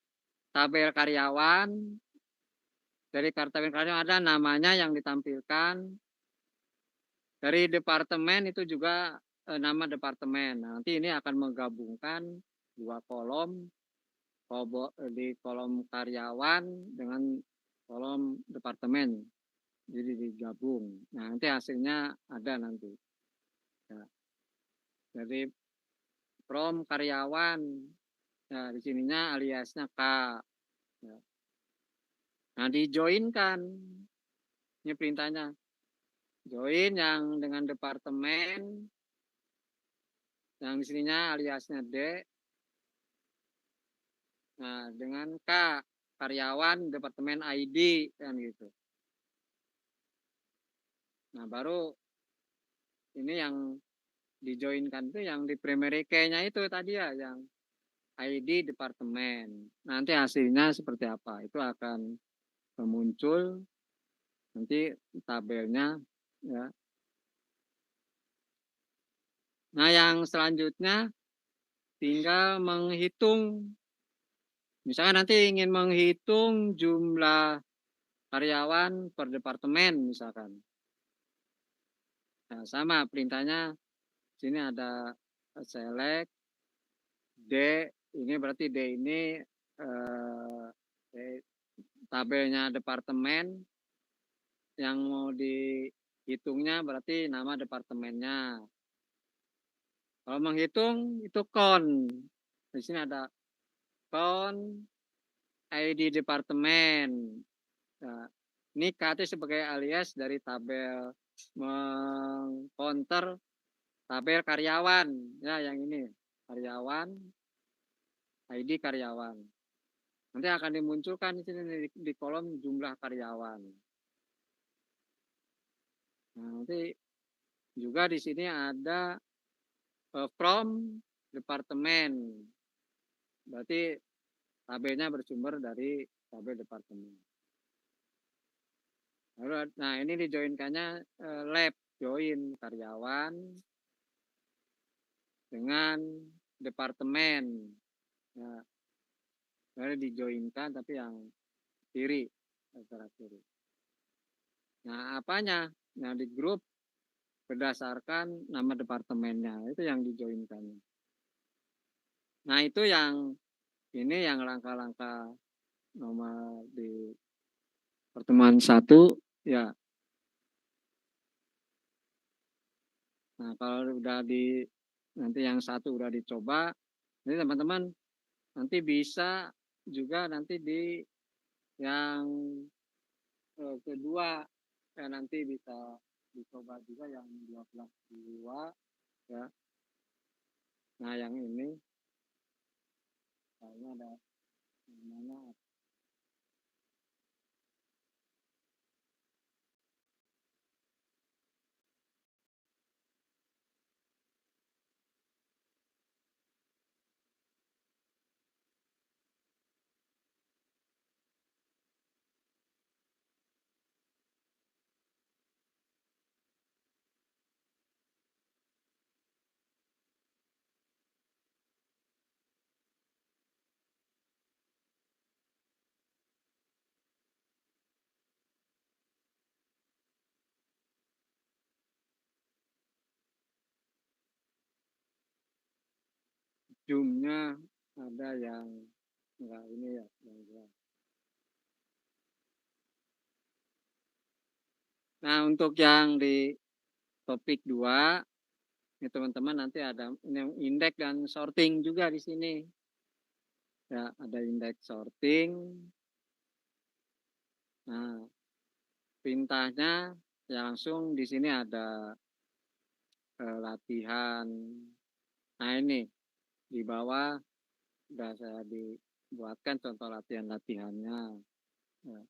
tabel karyawan, dari tabel karyawan ada namanya yang ditampilkan. Dari departemen itu juga nama departemen. Nah, nanti ini akan menggabungkan 2 kolom, di kolom karyawan dengan kolom departemen. Jadi digabung. Nah, nanti hasilnya ada nanti. Ya. Jadi from karyawan, ya, di sininya aliasnya K. Ya. Nah, dijoinkan Ini perintahnya. Join yang dengan departemen, yang di sininya aliasnya D. Nah, dengan K, karyawan departemen ID, kan gitu. Nah, baru ini yang dijoinkan itu yang di primary key-nya itu tadi ya, yang ID departemen. Nanti hasilnya seperti apa? Itu akan muncul nanti tabelnya ya. Nah, yang selanjutnya tinggal menghitung. Misalkan nanti ingin menghitung jumlah karyawan per departemen misalkan. Nah, sama perintahnya sini ada select D, ini berarti D ini tabelnya departemen, yang mau dihitungnya berarti nama departemennya. Kalau menghitung itu kon. Di sini ada kon ID departemen. Nah, ini K itu sebagai alias dari tabel mengcounter tabel karyawan. Ya, yang ini karyawan, ID karyawan. Nanti akan dimunculkan di sini di kolom jumlah karyawan. Nah, nanti juga di sini ada from departemen. Berarti tabelnya bersumber dari tabel departemen. Nah, ini dijoinkannya lab, join karyawan dengan departemen. Ya, jadi dijoinkan tapi yang kiri, antara kiri. Nah, apanya? Nah, di grup berdasarkan nama departemennya, itu yang dijoinkan. Nah, itu yang ini yang langkah-langkah nomor di pertemuan 1 ya. Nah, kalau udah nanti yang 1 udah dicoba, jadi teman-teman nanti bisa juga nanti di yang kedua ya, nanti bisa dicoba juga yang 12.2 ya. Nah, yang ini kayaknya ada namanya zoom-nya, ada yang enggak ini ya, yang enggak. Nah, untuk yang di topik 2 ini teman-teman nanti ada yang indeks dan sorting juga di sini. Ya, ada indeks sorting. Nah, perintahnya ya langsung di sini ada latihan. Nah, ini di bawah sudah saya dibuatkan contoh latihan-latihannya. Ya.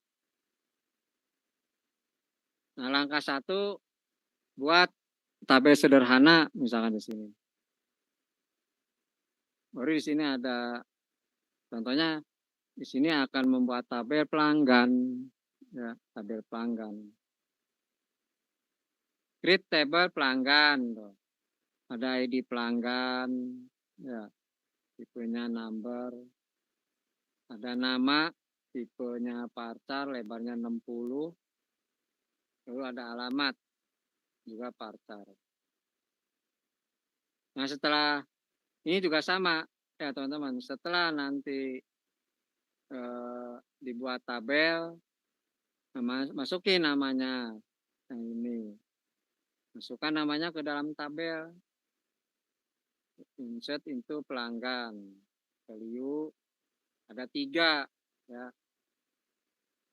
Nah, langkah 1 buat tabel sederhana misalkan di sini. Baru di sini ada contohnya, di sini akan membuat tabel pelanggan, ya, tabel pelanggan. Create table pelanggan, tuh. Ada ID pelanggan, ya, tipenya number, ada nama, tipenya parcar, lebarnya 60, lalu ada alamat, juga parcar. Nah, setelah ini juga sama, ya teman-teman, setelah nanti dibuat tabel, masukin namanya, yang ini. Masukkan namanya ke dalam tabel. Insert into pelanggan. Value ada 3 ya.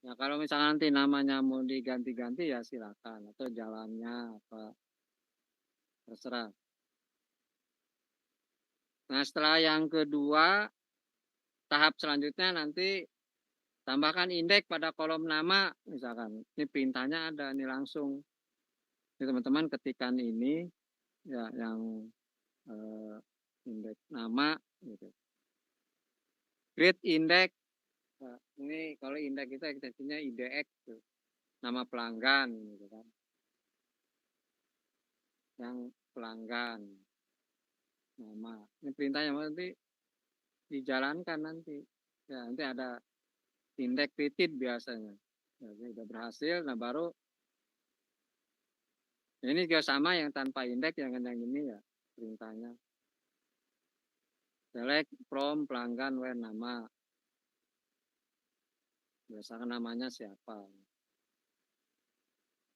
Ya kalau misalnya nanti namanya mau diganti-ganti ya silakan, atau jalannya apa terserah. Nah setelah yang kedua, tahap selanjutnya nanti tambahkan indeks pada kolom nama, misalkan ini perintahnya ada ini langsung. Ini teman-teman ketikan ini ya yang indeks nama gitu. Create index. Nah, ini kalau indeks kita ekstensinya IDX tuh, nama pelanggan gitu kan. Yang pelanggan nama. Ini perintahnya nanti dijalankan nanti. Ya, nanti ada indeks created biasanya. Ya, ini udah berhasil, nah baru ini juga sama yang tanpa indeks yang ini ya perintahnya. Select from pelanggan where nama. Biasakan namanya siapa.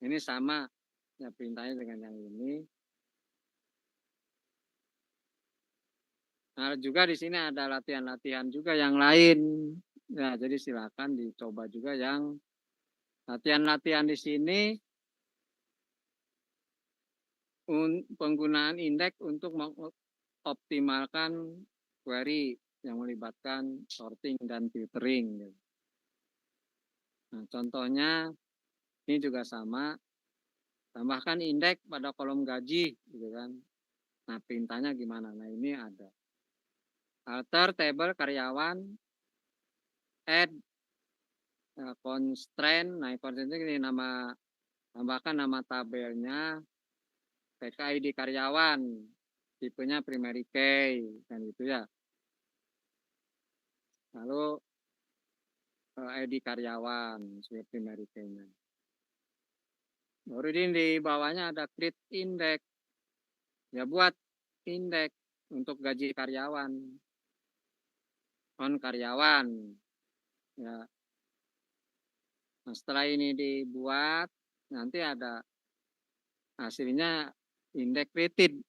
Ini sama ya perintahnya dengan yang ini. Nah, juga di sini ada latihan-latihan juga yang lain. Ya, jadi silakan dicoba juga yang latihan-latihan di sini penggunaan indeks untuk mengoptimalkan query yang melibatkan sorting dan filtering. Nah, contohnya ini juga sama, tambahkan indeks pada kolom gaji, gitu kan. Nah, perintahnya gimana? Nah, ini ada alter table karyawan, add constraint. Nah, constraint ini nama, tambahkan nama tabelnya, PKID karyawan, tipenya primary key, kan gitu ya. Lalu ID karyawan, sebagai primary key-nya. Baru ini di bawahnya ada create index. Ya buat indeks untuk gaji karyawan. On karyawan. Ya. Nah, setelah ini dibuat, nanti ada hasilnya indeks created.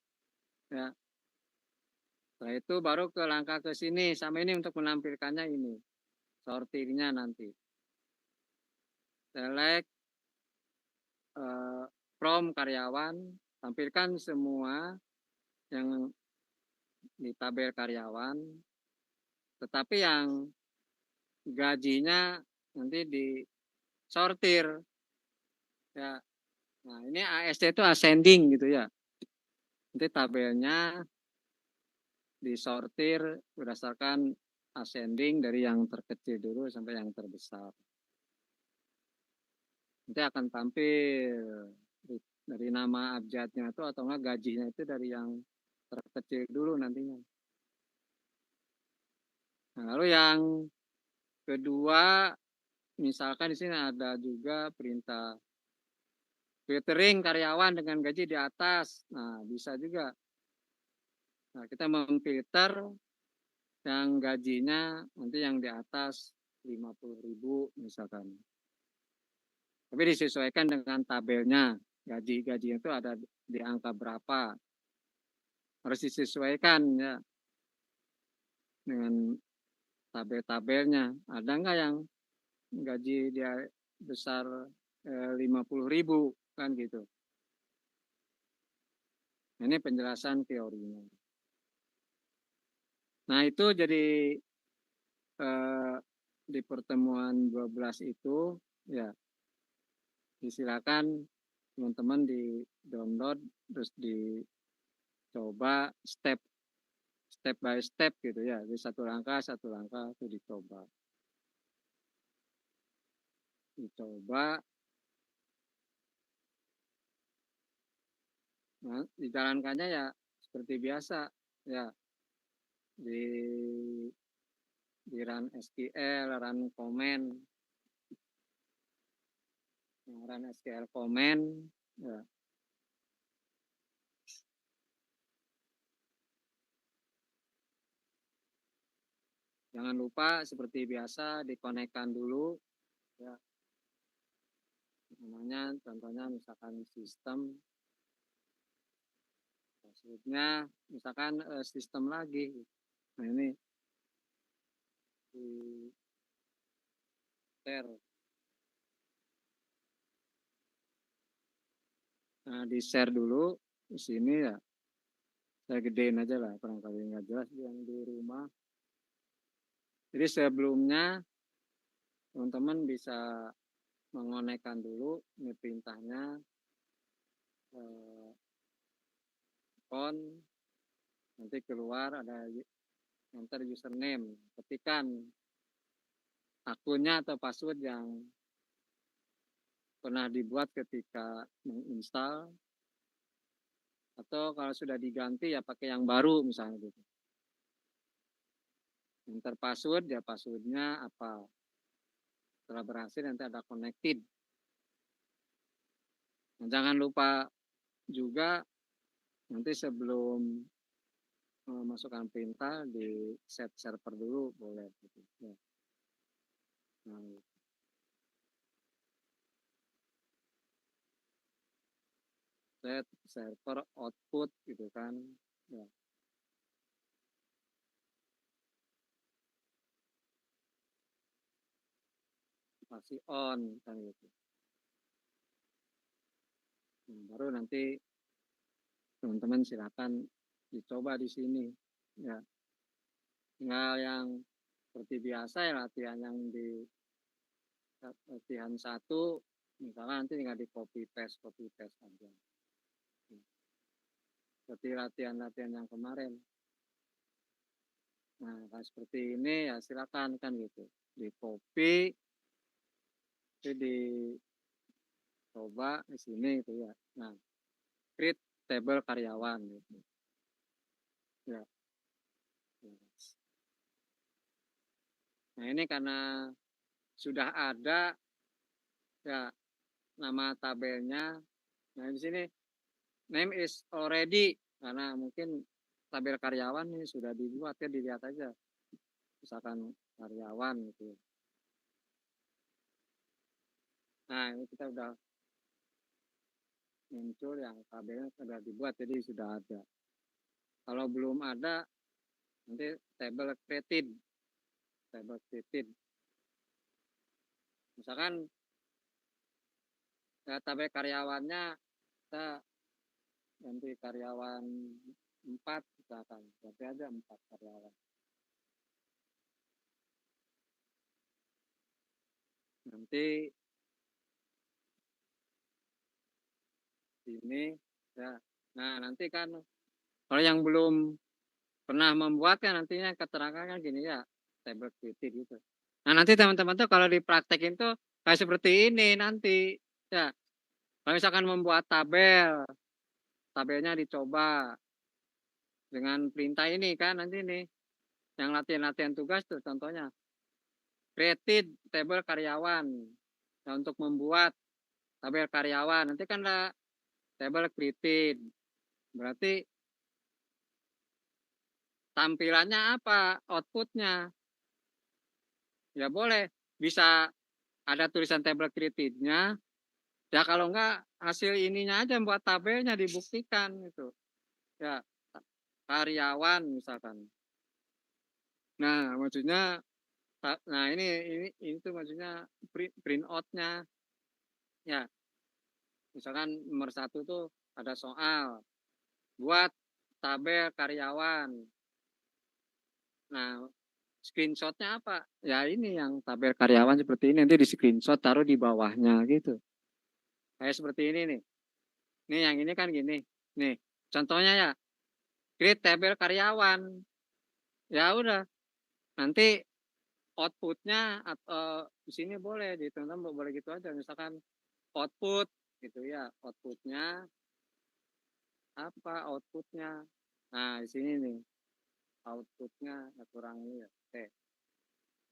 Ya. Setelah itu baru ke langkah ke sini. Sama ini untuk menampilkannya ini. Sortirnya nanti. Select from karyawan. Tampilkan semua yang di tabel karyawan. Tetapi yang gajinya nanti disortir. Ya. Nah, ini ASD itu ascending gitu ya. Nanti tabelnya disortir berdasarkan ascending dari yang terkecil dulu sampai yang terbesar. Nanti akan tampil dari nama abjadnya itu atau enggak gajinya itu dari yang terkecil dulu nantinya. Nah, lalu yang kedua, misalkan di sini ada juga perintah filtering karyawan dengan gaji di atas. Nah, bisa juga. Nah, kita memfilter yang gajinya nanti yang di atas 50.000 misalkan. Tapi disesuaikan dengan tabelnya. Gaji-gaji itu ada di angka berapa. Harus disesuaikan ya dengan tabel-tabelnya. Ada nggak yang gaji dia besar 50.000 kan gitu. Ini penjelasan teorinya. Nah itu jadi di pertemuan 12 itu ya disilakan teman-teman di download terus dicoba step by step gitu ya. Jadi satu langkah itu dicoba. Nah, dijalankannya ya seperti biasa ya di run SQL, run comment, run SQL comment ya. Jangan lupa seperti biasa dikonekkan dulu ya. Namanya contohnya misalkan sistem, maksudnya misalkan sistem lagi. Nah ini di share di share dulu di sini ya. Saya gedein aja lah, barangkali nggak jelas yang di rumah. Jadi sebelumnya teman-teman bisa mengonekkan dulu ini perintahnya on, nanti keluar ada enter username, ketikan akunnya atau password yang pernah dibuat ketika menginstal, atau kalau sudah diganti ya pakai yang baru misalnya gitu. Enter password ya passwordnya apa. Setelah berhasil nanti ada connected. Nah, jangan lupa juga nanti sebelum memasukkan perintah di set server dulu boleh gitu. Ya. Nah, set server output gitu kan. Ya. Masih on kan gitu. Nah, baru nanti teman-teman silakan dicoba di sini. Ya. Tinggal yang seperti biasa ya latihan yang di latihan 1, misalnya nanti tinggal di copy paste aja. Seperti latihan-latihan yang kemarin. Nah, kalau seperti ini ya silakan kan gitu. Di copy, itu dicoba di sini itu ya. Nah, create table karyawan gitu. Ya. Nah, ini karena sudah ada ya nama tabelnya. Nah, di sini name is already karena mungkin tabel karyawan ini sudah dibuat ya, dilihat aja. Misalkan karyawan gitu. Nah, ini kita udah muncul yang tabelnya sudah dibuat, jadi sudah ada. Kalau belum ada, nanti table created. Misalkan ya, tabel karyawannya kita ganti karyawan 4 misalkan, berarti aja 4 karyawan. Nanti ini ya. Nah, nanti kan kalau yang belum pernah membuat kan nantinya keterangan kan gini ya, table created gitu. Nah, nanti teman-teman tuh kalau dipraktekin tuh kayak seperti ini nanti ya. Kalau misalkan membuat tabelnya dicoba dengan perintah ini kan nanti nih yang latihan-latihan tugas tuh contohnya created table karyawan. Nah, untuk membuat tabel karyawan nanti kan ada table created, berarti tampilannya apa, outputnya ya boleh bisa ada tulisan table creatednya ya, kalau enggak hasil ininya aja buat tabelnya dibuktikan itu ya, karyawan misalkan. Nah, maksudnya nah ini tuh maksudnya print outnya ya. Misalkan nomor 1 tuh ada soal buat tabel karyawan. Nah, screenshotnya apa? Ya ini yang tabel karyawan seperti ini, nanti di screenshot taruh di bawahnya gitu. Kayak seperti ini nih. Nih yang ini kan gini. Nih, contohnya ya, create tabel karyawan. Ya udah, nanti outputnya atau di sini boleh di teman-teman boleh gitu aja. Misalkan output gitu ya, outputnya apa outputnya. Nah di sini nih outputnya kurang ini ya. Oke.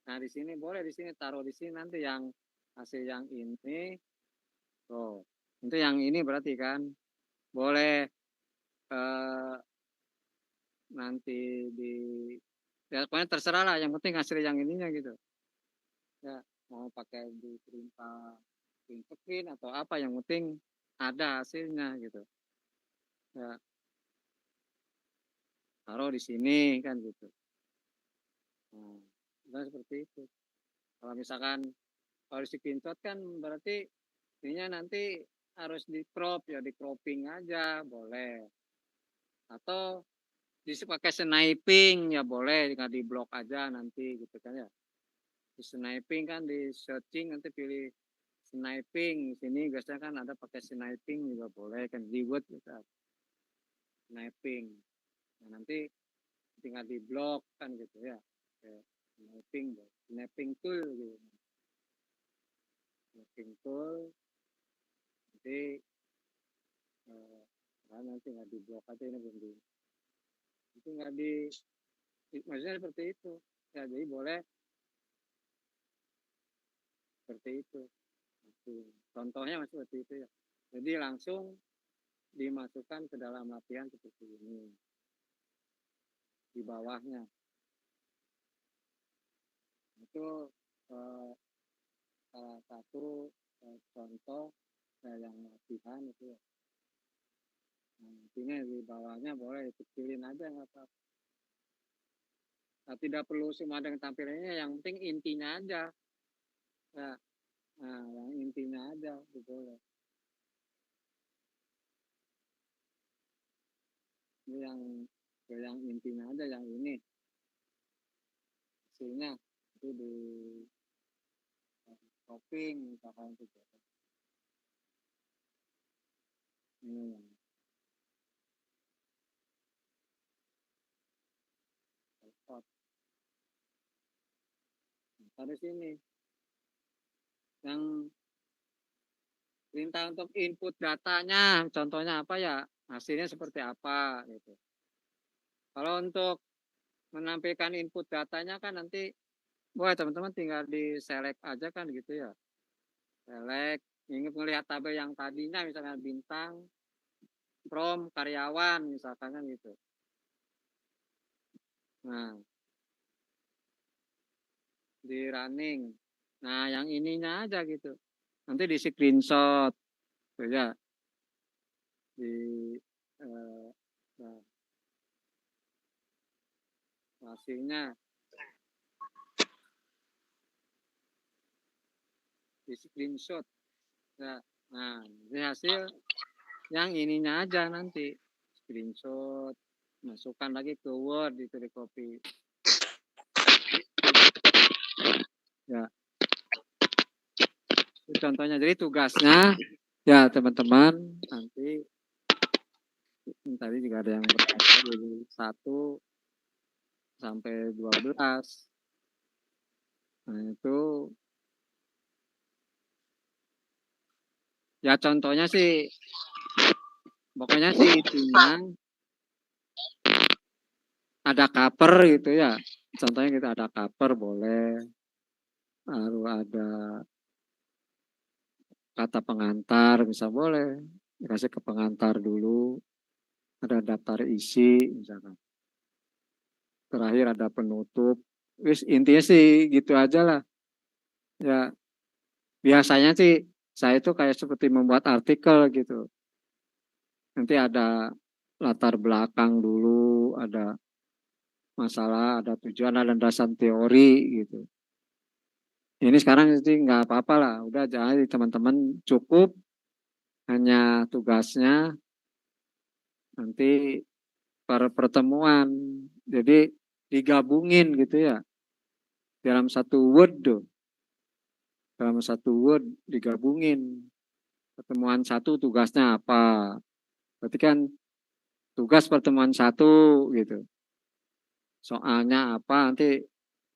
Nah di sini boleh di sini taruh di sini nanti yang hasil yang ini. Oh, itu yang ini berarti kan boleh nanti di ya pokoknya terserah lah, yang penting hasil yang ininya gitu ya, mau pakai di perintah print screen atau apa yang penting ada hasilnya gitu ya, taruh di sini kan gitu. Nah, seperti itu. Kalau misalkan kalau di screenshot kan berarti ininya nanti harus di crop ya di cropping aja boleh. Atau pakai sniping ya boleh, nggak di blok aja nanti gitu kan ya. Di sniping kan di searching nanti pilih sniping, sini biasanya kan ada pakai sniping juga boleh kan, keyword gitu. Sniping. Nah, nanti tinggal di blok kan gitu ya. Sniping tool gitu. Sniping tool nanti nanti nggak di blok aja ini belum di itu nggak di maksudnya seperti itu ya, jadi boleh seperti itu. Contohnya masih seperti itu ya, jadi langsung dimasukkan ke dalam latihan seperti ini di bawahnya itu salah satu contoh yang latihan itu ya. Nah, intinya di bawahnya boleh kecilin aja nggak apa-apa. Nah, tidak perlu semua dengan tampilannya, yang penting intinya aja ya. Nah, yang intinya aja gitu ya. Ini yang intinya aja, yang ini hasilnya itu di shopping misalkan gitu. Ini yang repot. Nah, di sini yang perintah untuk input datanya, contohnya apa ya, hasilnya seperti apa gitu. Kalau untuk menampilkan input datanya kan nanti, boleh teman-teman tinggal di select aja kan gitu ya. Select, ingin melihat tabel yang tadinya misalnya bintang, from, karyawan misalkan kan gitu. Nah, di running. Nah, yang ininya aja gitu. Nanti di screenshot, gitu ya. Di nah, hasilnya di screenshot. Ya. Nah, ini hasil yang ininya aja nanti screenshot, masukkan lagi ke Word, itu di copy. Ya. Itu contohnya. Jadi tugasnya ya teman-teman nanti tadi juga ada yang berkata dari 1 sampai 12. Nah, itu ya contohnya sih pokoknya sih intinya ada cover gitu ya. Contohnya kita ada cover boleh. Lalu ada kata pengantar bisa boleh. Dikasih ke pengantar dulu. Ada daftar isi misalkan. Terakhir ada penutup. Wis intinya sih gitu aja lah. Ya biasanya sih saya itu kayak seperti membuat artikel gitu. Nanti ada latar belakang dulu, ada masalah, ada tujuan, ada landasan teori gitu. Ini sekarang sih nggak apa-apa lah, udah jadi teman-teman cukup hanya tugasnya nanti per pertemuan. Jadi digabungin gitu ya dalam satu Word tuh. Dalam satu Word digabungin. Pertemuan 1 tugasnya apa? Berarti kan tugas pertemuan 1 gitu. Soalnya apa, nanti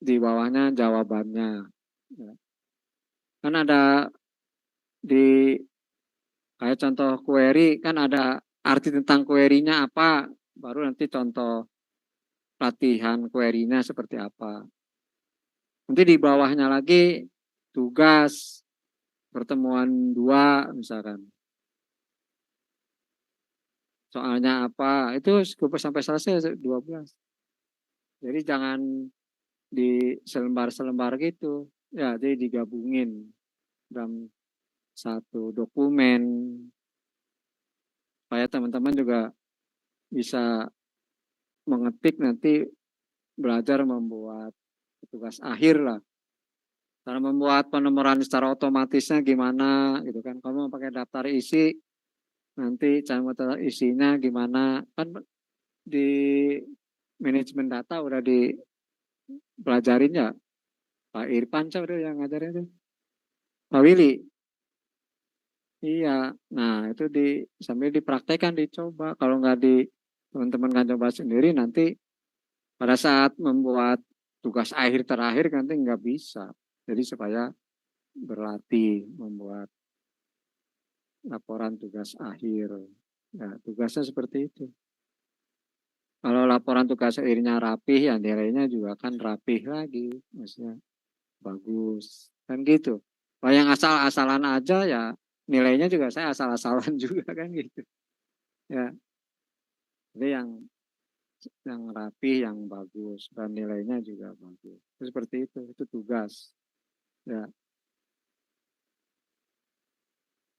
di bawahnya jawabannya. Ya. Kan ada di kayak contoh query kan ada arti tentang query-nya apa, baru nanti contoh latihan query-nya seperti apa. Nanti di bawahnya lagi tugas pertemuan 2 misalkan. Soalnya apa, itu sampai selesai 12. Jadi jangan di selembar-selembar gitu. Ya, jadi digabungin dalam satu dokumen supaya teman-teman juga bisa mengetik nanti belajar membuat tugas akhir lah Cara membuat penomoran secara otomatisnya gimana gitu kan. Kamu pakai daftar isi, nanti cara daftar isinya gimana. Kan di manajemen data udah dipelajarin ya. Pak Irfan udah yang ngajarin itu. Pak Willy. Iya. Nah itu sambil dipraktekkan, dicoba. Kalau nggak teman-teman nggak coba sendiri, nanti pada saat membuat tugas akhir terakhir nanti nggak bisa. Jadi supaya berlatih membuat laporan tugas akhir. Ya, tugasnya seperti itu. Kalau laporan tugas akhirnya rapih, ya nilainya juga kan rapih lagi. Maksudnya bagus. Kan gitu. Kalau yang asal-asalan aja ya nilainya juga saya asal-asalan juga kan gitu. Ya, jadi yang rapih, yang bagus dan nilainya juga bagus. Itu seperti itu tugas. Ya,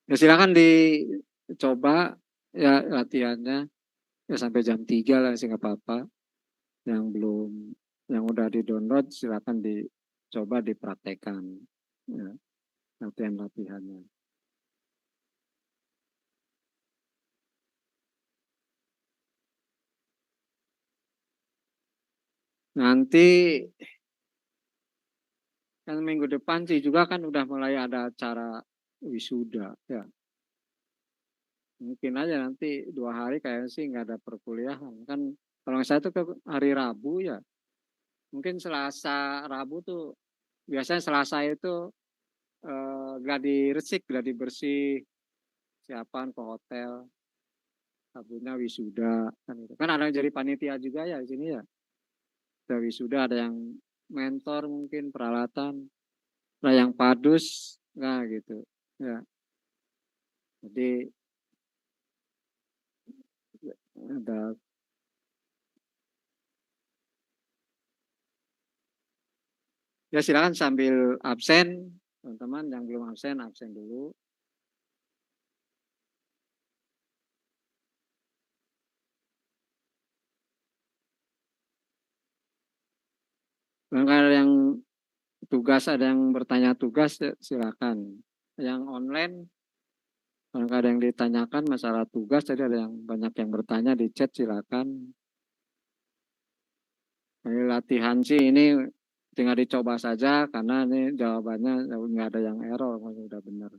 ya silakan dicoba ya latihannya ya sampai jam 3 lah sih nggak apa-apa. Yang belum, yang udah di-download silakan dicoba dipraktekkan ya, latihan-latihannya. Nanti kan minggu depan sih juga kan udah mulai ada acara wisuda ya. Mungkin aja nanti 2 hari kayaknya sih nggak ada perkuliahan. Kan kalau saya tuh ke hari Rabu ya. Mungkin Selasa, Rabu tuh biasanya Selasa itu gladi resik, gladi bersih, siapan ke hotel, Rabunya wisuda kan itu. Kan ada yang jadi panitia juga ya di sini ya. Ada wisuda, ada yang mentor mungkin peralatan, ada yang padus, nah gitu. Ya, jadi ada. Ya silakan sambil absen, teman-teman yang belum absen, absen dulu. Dan kalau yang tugas, ada yang bertanya tugas, silakan. Yang online, kalau ada yang ditanyakan masalah tugas, jadi ada yang banyak yang bertanya di chat, silakan. Ini latihan sih ini tinggal dicoba saja karena ini jawabannya nggak ada yang error, sudah benar.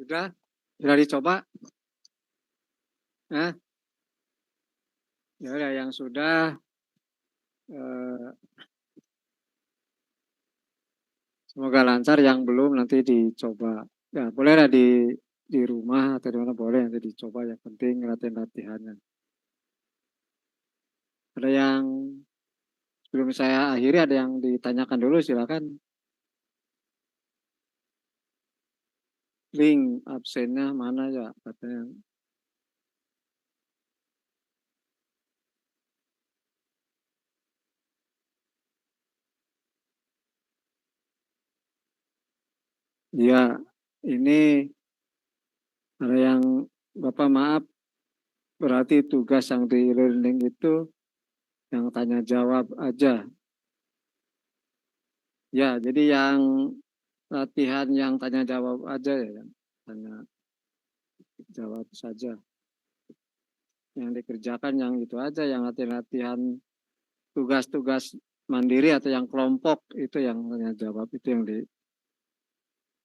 Sudah dicoba? Nah, ya udah yang sudah eh, semoga lancar, yang belum nanti dicoba. Ya, bolehlah di rumah atau di mana boleh nanti dicoba, yang penting latihan-latihannya. Ada yang sebelum saya akhiri ada yang ditanyakan dulu, silakan. Link absennya mana ya katanya. Iya, ini ada yang Bapak maaf, berarti tugas yang di learning itu yang tanya jawab aja. Ya, jadi yang latihan yang tanya jawab aja ya, yang tanya jawab saja. Yang dikerjakan yang itu aja, yang latihan-latihan tugas-tugas mandiri atau yang kelompok itu yang tanya jawab itu yang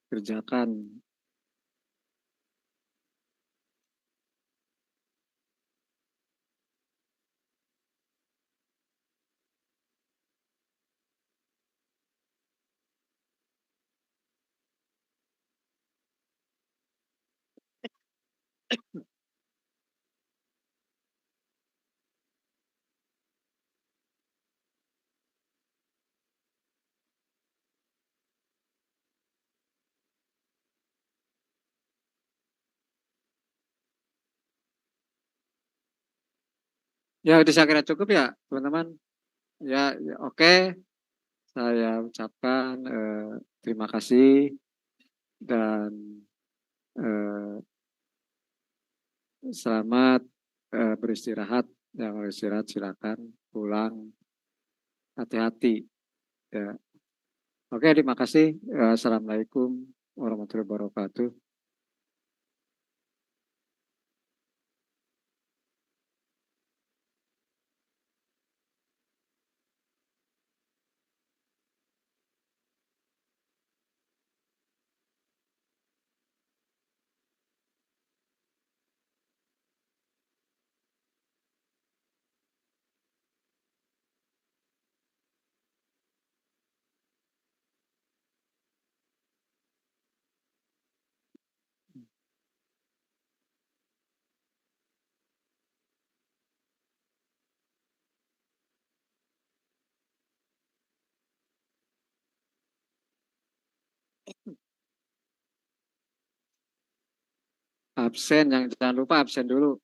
dikerjakan. Ya, saya kira cukup ya, teman-teman. Ya, ya, oke. Saya ucapkan terima kasih dan eh, selamat beristirahat. Yang mau istirahat silakan pulang, hati-hati. Ya. Oke, terima kasih. Assalamualaikum warahmatullahi wabarakatuh. Absen, yang jangan lupa absen dulu.